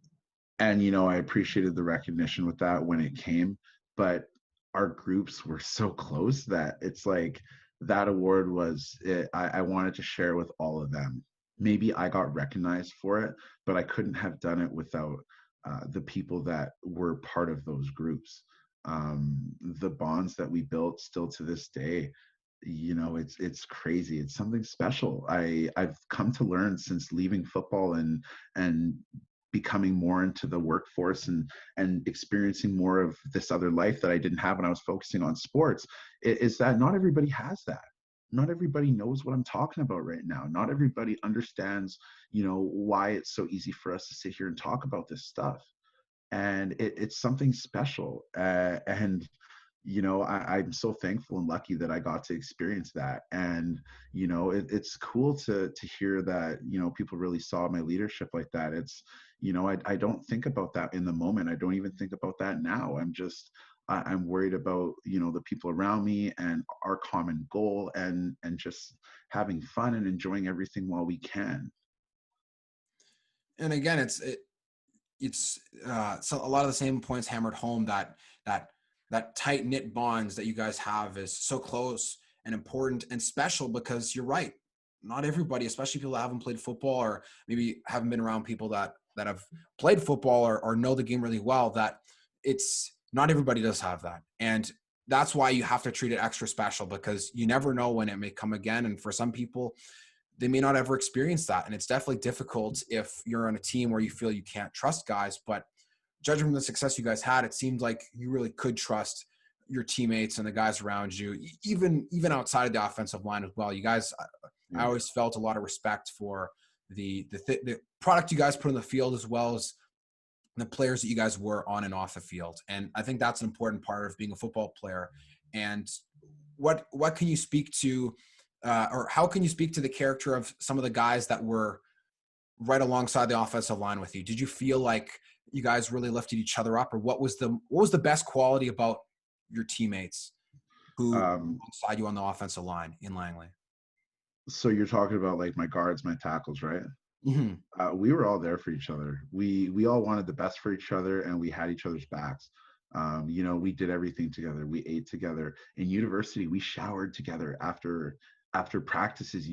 I appreciated the recognition with that when it came, but our groups were so close that it's like that award was it. I wanted to share with all of them. Maybe I got recognized for it, but I couldn't have done it without the people that were part of those groups. The bonds that we built still to this day, it's crazy. It's something special. I've come to learn since leaving football and becoming more into the workforce and experiencing more of this other life that I didn't have when I was focusing on sports, is that not everybody has that. Not everybody knows what I'm talking about right now. Not everybody understands, why it's so easy for us to sit here and talk about this stuff. And it's something special. And I'm so thankful and lucky that I got to experience that. And, it's cool to hear that, people really saw my leadership like that. It's, I don't think about that in the moment. I don't even think about that now. I'm worried about, the people around me and our common goal, and just having fun and enjoying everything while we can. And again, it's so a lot of the same points hammered home, that tight knit bonds that you guys have is so close and important and special, because you're right. Not everybody, especially people that haven't played football or maybe haven't been around people that have played football or know the game really well, that it's not everybody does have that. And that's why you have to treat it extra special, because you never know when it may come again. And for some people, they may not ever experience that. And it's definitely difficult if you're on a team where you feel you can't trust guys. But judging from the success you guys had, it seemed like you really could trust your teammates and the guys around you, even outside of the offensive line as well. You guys, I always felt a lot of respect for the product you guys put on the field, as well as the players that you guys were on and off the field. And I think that's an important part of being a football player. And what can you speak to, or how can you speak to the character of some of the guys that were right alongside the offensive line with you? Did you feel like you guys really lifted each other up, or what was the best quality about your teammates who alongside you on the offensive line in Langley? So you're talking about like my guards, my tackles, right? Mm-hmm. We were all there for each other. We all wanted the best for each other, and we had each other's backs. We did everything together. We ate together. In university, we showered together after practices.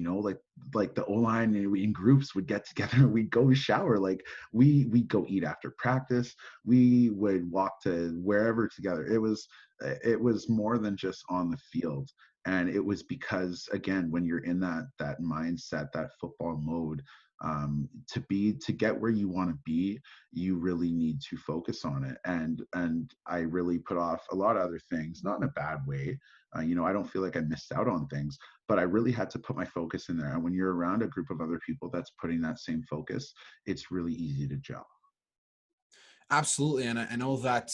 Like the O-line in groups would get together and we'd go shower. Like we go eat after practice. We would walk to wherever together. It was more than just on the field. And it was because, again, when you're in that mindset, that football mode, to get where you want to be, you really need to focus on it. And I really put off a lot of other things, not in a bad way. I don't feel like I missed out on things, but I really had to put my focus in there. And when you're around a group of other people that's putting that same focus, it's really easy to gel. Absolutely. And I know that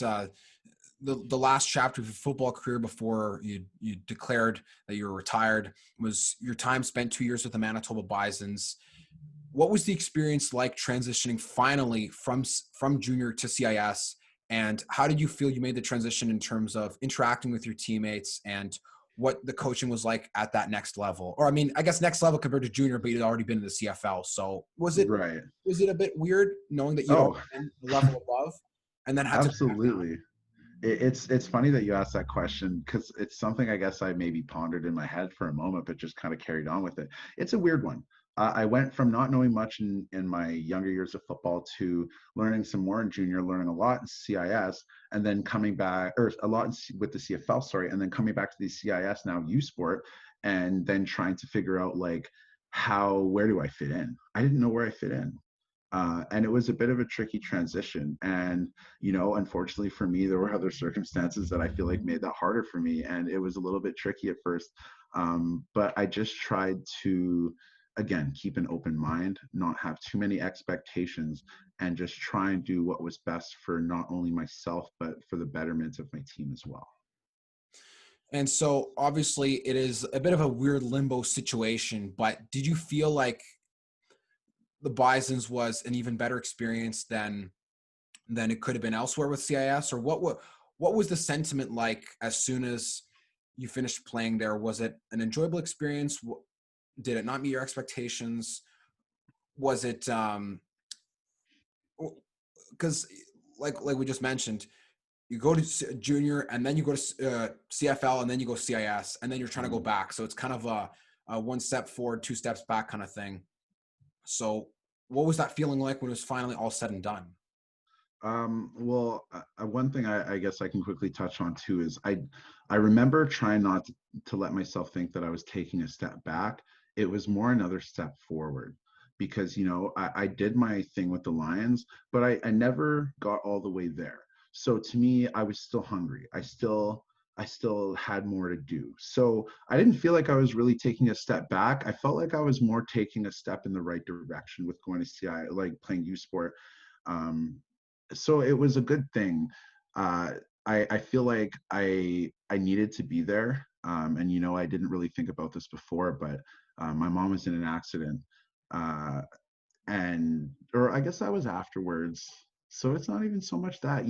the last chapter of your football career before you declared that you were retired was your time spent 2 years with the Manitoba Bisons. What was the experience like transitioning finally from junior to CIS? And how did you feel you made the transition in terms of interacting with your teammates, and what the coaching was like at that next level? Or, I mean, I guess next level compared to junior, but you'd already been in the CFL. So was it Right. a bit weird knowing that you'd Oh, already been a level above and then had to come back down? absolutely. It's funny that you asked that question, because it's something I guess I maybe pondered in my head for a moment, but just kind of carried on with it. It's a weird one. I went from not knowing much in my younger years of football to learning some more in junior, learning a lot in CIS, and then coming back, or a lot with the CFL, sorry, and then coming back to the CIS now U Sport, and then trying to figure out like where do I fit in? I didn't know where I fit in. And it was a bit of a tricky transition. And, unfortunately for me, there were other circumstances that I feel like made that harder for me. And it was a little bit tricky at first. But I just tried to, again, keep an open mind, not have too many expectations, and just try and do what was best for not only myself, but for the betterment of my team as well. And so obviously it is a bit of a weird limbo situation, but did you feel like the Bisons was an even better experience than it could have been elsewhere with CIS? Or what was the sentiment like as soon as you finished playing there? Was it an enjoyable experience? Did it not meet your expectations? Was it because like we just mentioned, you go to junior and then you go to CFL and then you go CIS and then you're trying to go back. So it's kind of a one step forward, two steps back kind of thing. So what was that feeling like when it was finally all said and done? Well, one thing I guess I can quickly touch on too is I remember trying not to let myself think that I was taking a step back. It was more another step forward because, I did my thing with the Lions, but I never got all the way there. So to me, I was still hungry. I still had more to do. So I didn't feel like I was really taking a step back. I felt like I was more taking a step in the right direction with going to CI, like playing U Sport. Um, so it was a good thing. Uh, I feel like I needed to be there. And I didn't really think about this before, but my mom was in an accident, uh, or I guess that was afterwards. So it's not even so much that,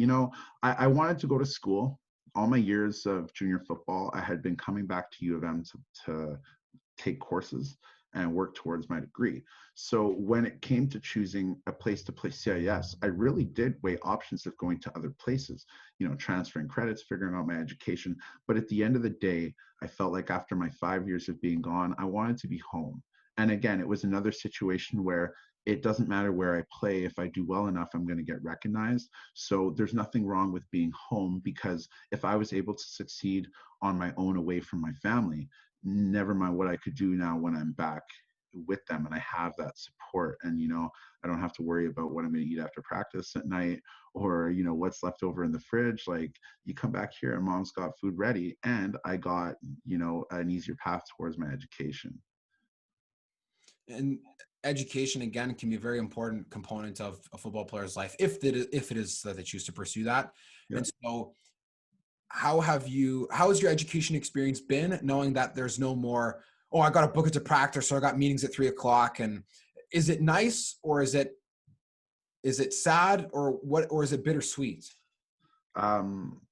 I wanted to go to school. All my years of junior football, I had been coming back to U of M to take courses and work towards my degree. So when it came to choosing a place to play CIS, I really did weigh options of going to other places, transferring credits, figuring out my education. But at the end of the day, I felt like after my 5 years of being gone, I wanted to be home. And again, it was another situation where it doesn't matter where I play. If I do well enough, I'm going to get recognized. So there's nothing wrong with being home, because if I was able to succeed on my own away from my family, never mind what I could do now when I'm back with them and I have that support. And I don't have to worry about what I'm going to eat after practice at night, or what's left over in the fridge. Like, you come back here and mom's got food ready, and I got an easier path towards my education. And education again can be a very important component of a football player's life if it is that they choose to pursue that. Yeah. And so how has your education experience been, knowing that there's no more, oh, I got to book it to practice, so I got meetings at 3:00? And is it nice, or is it sad, or what, or is it bittersweet? um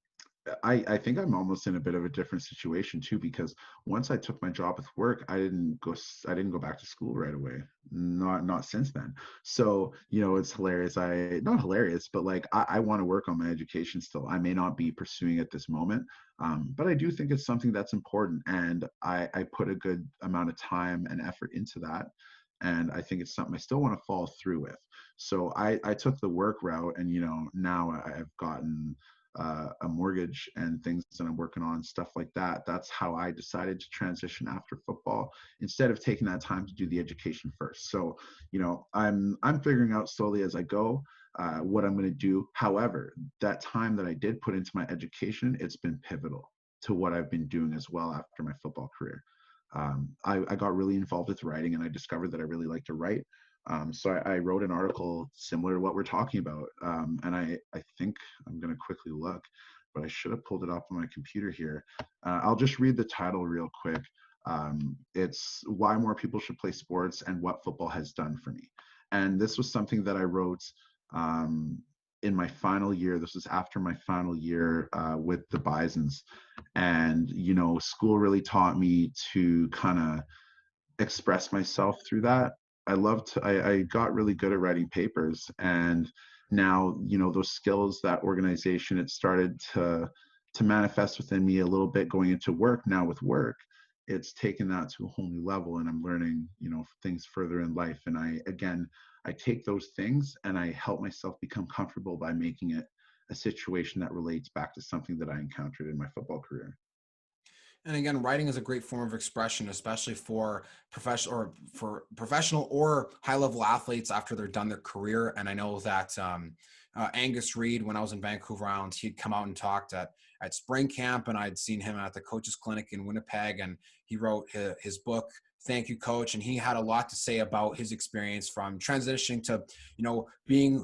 I think I'm almost in a bit of a different situation too, because once I took my job with work, I didn't go back to school right away. Not since then. So, it's hilarious. Not hilarious, but like I want to work on my education still. I may not be pursuing it this moment, but I do think it's something that's important, and I put a good amount of time and effort into that. And I think it's something I still want to follow through with. So I took the work route, and now I've gotten a mortgage and things that I'm working on, stuff like that. That's how I decided to transition after football, instead of taking that time to do the education first. So, I'm figuring out slowly as I go what I'm going to do. However, that time that I did put into my education, it's been pivotal to what I've been doing as well after my football career. I got really involved with writing, and I discovered that I really like to write. So I wrote an article similar to what we're talking about. And I think I'm going to quickly look, but I should have pulled it up on my computer here. I'll just read the title real quick. It's Why More People Should Play Sports and What Football Has Done for Me. And this was something that I wrote in my final year. This was after my final year with the Bisons. And, school really taught me to kind of express myself through that. I got really good at writing papers, and now, those skills, that organization, it started to manifest within me a little bit going into work now with work. it's taken that to a whole new level, and I'm learning, things further in life. And I take those things and I help myself become comfortable by making it a situation that relates back to something that I encountered in my football career. And again, writing is a great form of expression, especially for professional or high level athletes after they're done their career. And I know that Angus Reid, when I was in Vancouver Island, he'd come out and talked at spring camp, and I'd seen him at the coaches clinic in Winnipeg, and he wrote his book, Thank You Coach. And he had a lot to say about his experience from transitioning to, being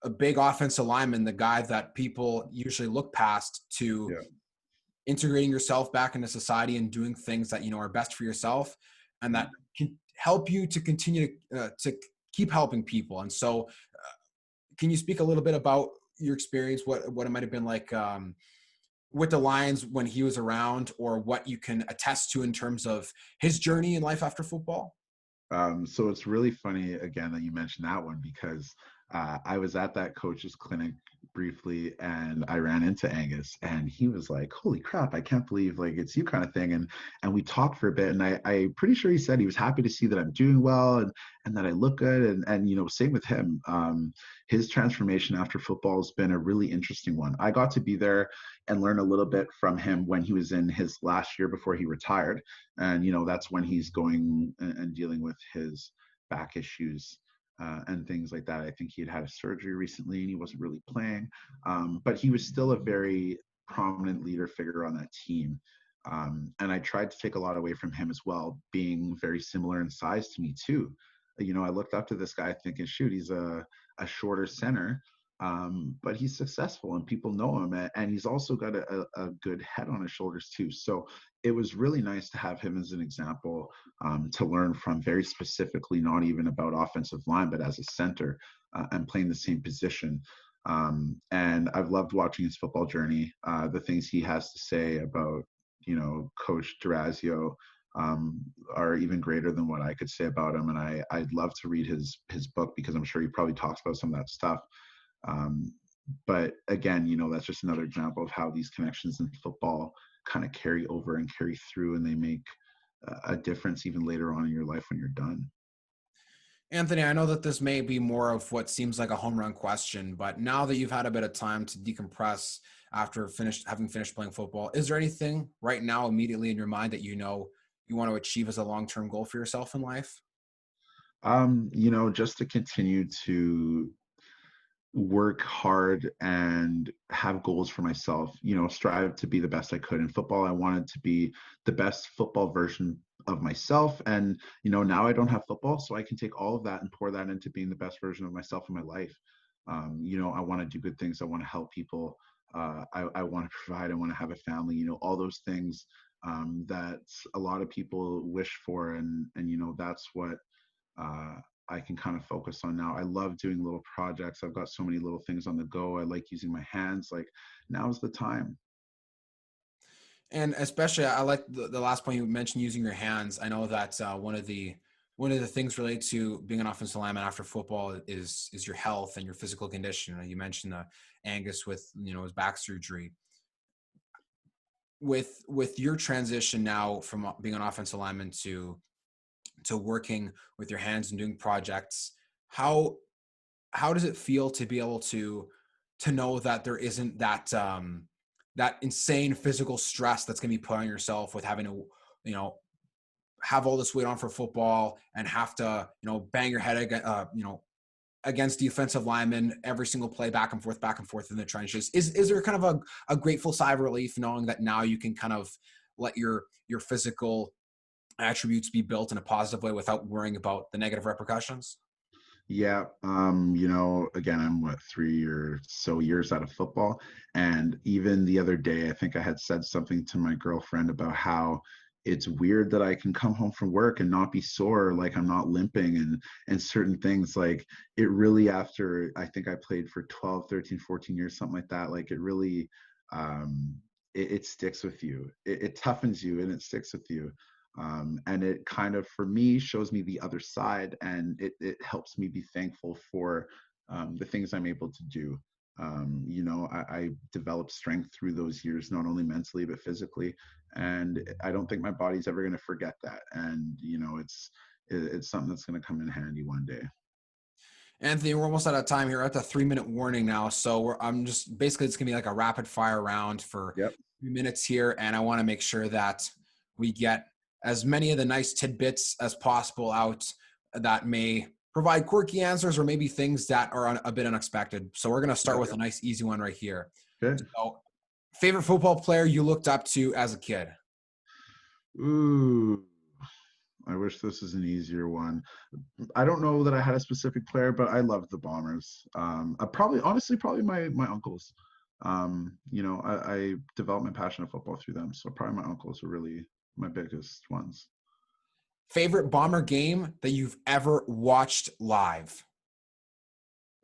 a big offensive lineman, the guy that people usually look past, to Yeah. integrating yourself back into society and doing things that are best for yourself and that can help you to continue to keep helping people. And so can you speak a little bit about your experience, what it might have been like with the Lions when he was around, or what you can attest to in terms of his journey in life after football? So it's really funny again that you mentioned that one, because I was at that coach's clinic briefly and I ran into Angus, and he was like, "Holy crap, I can't believe like it's you," kind of thing. And we talked for a bit, and I'm pretty sure he said he was happy to see that I'm doing well, and that I look good. And same with him. His transformation after football has been a really interesting one. I got to be there and learn a little bit from him when he was in his last year before he retired. And that's when he's going and dealing with his back issues and things like that. I think he had a surgery recently and he wasn't really playing, but he was still a very prominent leader figure on that team. And I tried to take a lot away from him as well, being very similar in size to me too. I looked up to this guy thinking, shoot, he's a shorter center, but he's successful and people know him, and he's also got a good head on his shoulders too. So it was really nice to have him as an example, to learn from, very specifically, not even about offensive line, but as a center, and playing the same position. And I've loved watching his football journey. The things he has to say about, Coach Durazio, are even greater than what I could say about him. And I'd love to read his book, because I'm sure he probably talks about some of that stuff. Um, but again, that's just another example of how these connections in football kind of carry over and carry through, and they make a difference even later on in your life when you're done. Anthony, I know that this may be more of what seems like a home run question, but now that you've had a bit of time to decompress after having finished playing football, is there anything right now immediately in your mind that you want to achieve as a long-term goal for yourself in life? Just to continue to work hard and have goals for myself, strive to be the best I could in football. I wanted to be the best football version of myself. And, now I don't have football, so I can take all of that and pour that into being the best version of myself in my life. I want to do good things. I want to help people. I want to provide. I want to have a family, all those things that a lot of people wish for. And that's what uh, I can kind of focus on now. I love doing little projects. I've got so many little things on the go. I like using my hands. Like, now's the time. And especially, I like the last point you mentioned, using your hands. I know that one of the things related to being an offensive lineman after football is your health and your physical condition. You mentioned Angus with his back surgery. With your transition now from being an offensive lineman to working with your hands and doing projects, how does it feel to be able to know that there isn't that insane physical stress that's going to be put on yourself with having to, have all this weight on for football and have to, bang your head against defensive linemen every single play, back and forth in the trenches? Is there kind of a grateful sigh of relief knowing that now you can kind of let your physical attributes be built in a positive way without worrying about the negative repercussions? Yeah. Again, I'm what, 3 or so years out of football. And even the other day, I think I had said something to my girlfriend about how it's weird that I can come home from work and not be sore, like I'm not limping, and certain things. Like, it really, after I think I played for 12, 13, 14 years, something like that, like it really, um it sticks with you. It toughens you and it sticks with you. And it kind of, for me, shows me the other side, and it helps me be thankful for the things I'm able to do. I developed strength through those years, not only mentally but physically, and I don't think my body's ever going to forget that. And it's something that's going to come in handy one day. Anthony, we're almost out of time here. We're at the 3-minute warning now. So I'm just basically, it's going to be like a rapid fire round for Yep. 3 minutes here. And I want to make sure that we get as many of the nice tidbits as possible out that may provide quirky answers or maybe things that are a bit unexpected. So we're going to start with a nice, easy one right here. Okay. So, favorite football player you looked up to as a kid? Ooh, I wish this is an easier one. I don't know that I had a specific player, but I loved the Bombers. Probably my uncles. I developed my passion of football through them. So probably my uncles were really my biggest ones. Favorite Bomber game that you've ever watched live?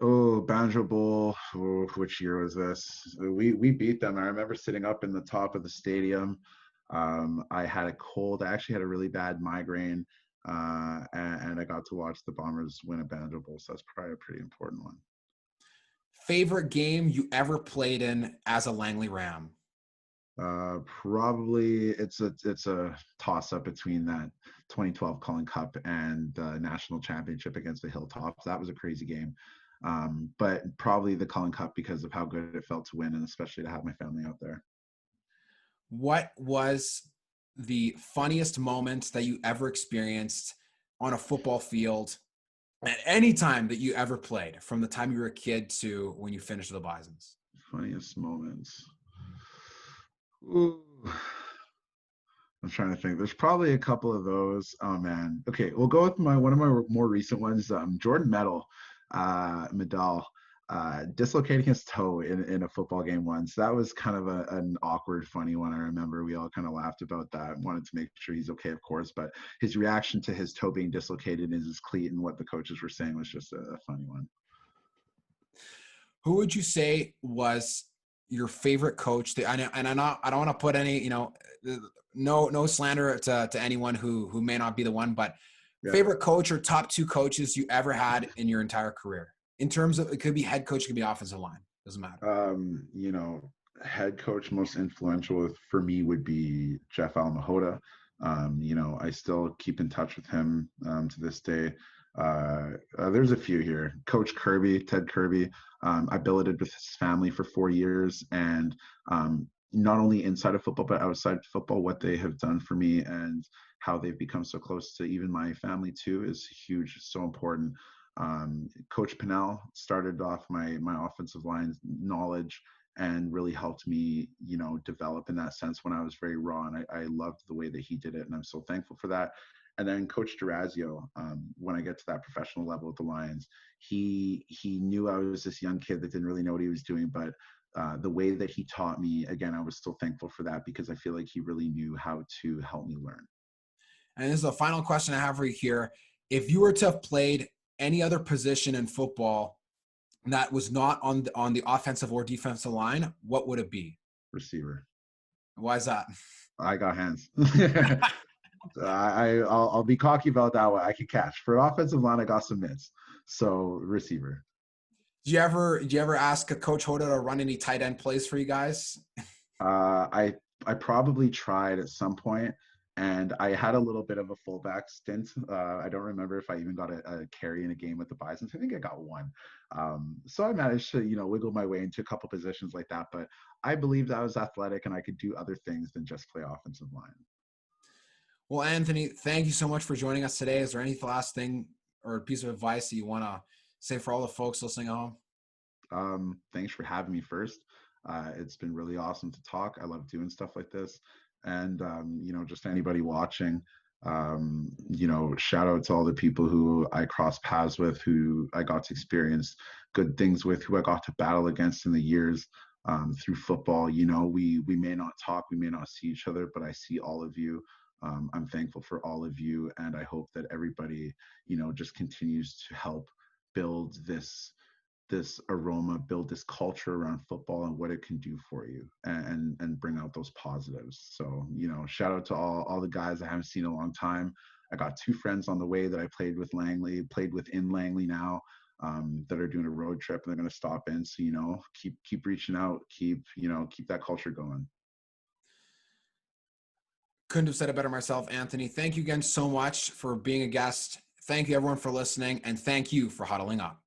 Oh, Banjo Bowl. Oh, which year was this? We beat them. I remember sitting up in the top of the stadium. I had a cold. I actually had a really bad migraine, and I got to watch the Bombers win a Banjo Bowl. So that's probably a pretty important one. Favorite game you ever played in as a Langley Ram? Probably it's a toss up between that 2012 Cullen Cup and the national championship against the Hilltops. That was a crazy game. But probably the Cullen Cup because of how good it felt to win, and especially to have my family out there. What was the funniest moment that you ever experienced on a football field at any time that you ever played, from the time you were a kid to when you finished the Bisons? Funniest moments. Ooh. I'm trying to think. There's probably a couple of those. Oh man. Okay, we'll go with one of my more recent ones. Jordan Medall, dislocating his toe in a football game once. That was kind of an awkward, funny one. I remember we all kind of laughed about that. Wanted to make sure he's okay, of course, but his reaction to his toe being dislocated in his cleat and what the coaches were saying was just a funny one. Who would you say was your favorite coach? I don't want to put any, no slander to anyone who may not be the one, but favorite coach or top two coaches you ever had in your entire career? In terms of, it could be head coach, it could be offensive line. Doesn't matter. Head coach most influential for me would be Jeff Alamahota. I still keep in touch with him to this day. There's a few here. Coach Kirby, Ted Kirby. I billeted with his family for 4 years, and not only inside of football but outside football, what they have done for me and how they've become so close to even my family too is huge, so important. Coach Pinnell started off my offensive line knowledge and really helped me, develop in that sense when I was very raw. And I loved the way that he did it, and I'm so thankful for that. And then Coach Durazio, when I get to that professional level with the Lions, he knew I was this young kid that didn't really know what he was doing, but the way that he taught me, again, I was still thankful for that because I feel like he really knew how to help me learn. And this is the final question I have for you here. If you were to have played any other position in football that was not on the offensive or defensive line, what would it be? Receiver. Why is that? I got hands. I'll be cocky about that one. I can catch. For offensive line, I got some mitts. So receiver. Do you ever ask a Coach Hoda to run any tight end plays for you guys? I probably tried at some point, and I had a little bit of a fullback stint. I don't remember if I even got a carry in a game with the Bisons. I think I got one. So I managed to, wiggle my way into a couple positions like that. But I believed I was athletic and I could do other things than just play offensive line. Well, Anthony, thank you so much for joining us today. Is there any last thing or piece of advice that you want to say for all the folks listening at home? Thanks for having me first. It's been really awesome to talk. I love doing stuff like this. And, just anybody watching, shout out to all the people who I crossed paths with, who I got to experience good things with, who I got to battle against in the years through football. We may not talk, we may not see each other, but I see all of you. I'm thankful for all of you. And I hope that everybody, just continues to help build this aroma, build this culture around football and what it can do for you, and bring out those positives. So, shout out to all the guys I haven't seen in a long time. I got 2 friends on the way that I played with in Langley now. that are doing a road trip and they're going to stop in. So, keep reaching out, keep that culture going. Couldn't have said it better myself, Anthony. Thank you again so much for being a guest. Thank you everyone for listening, and thank you for huddling up.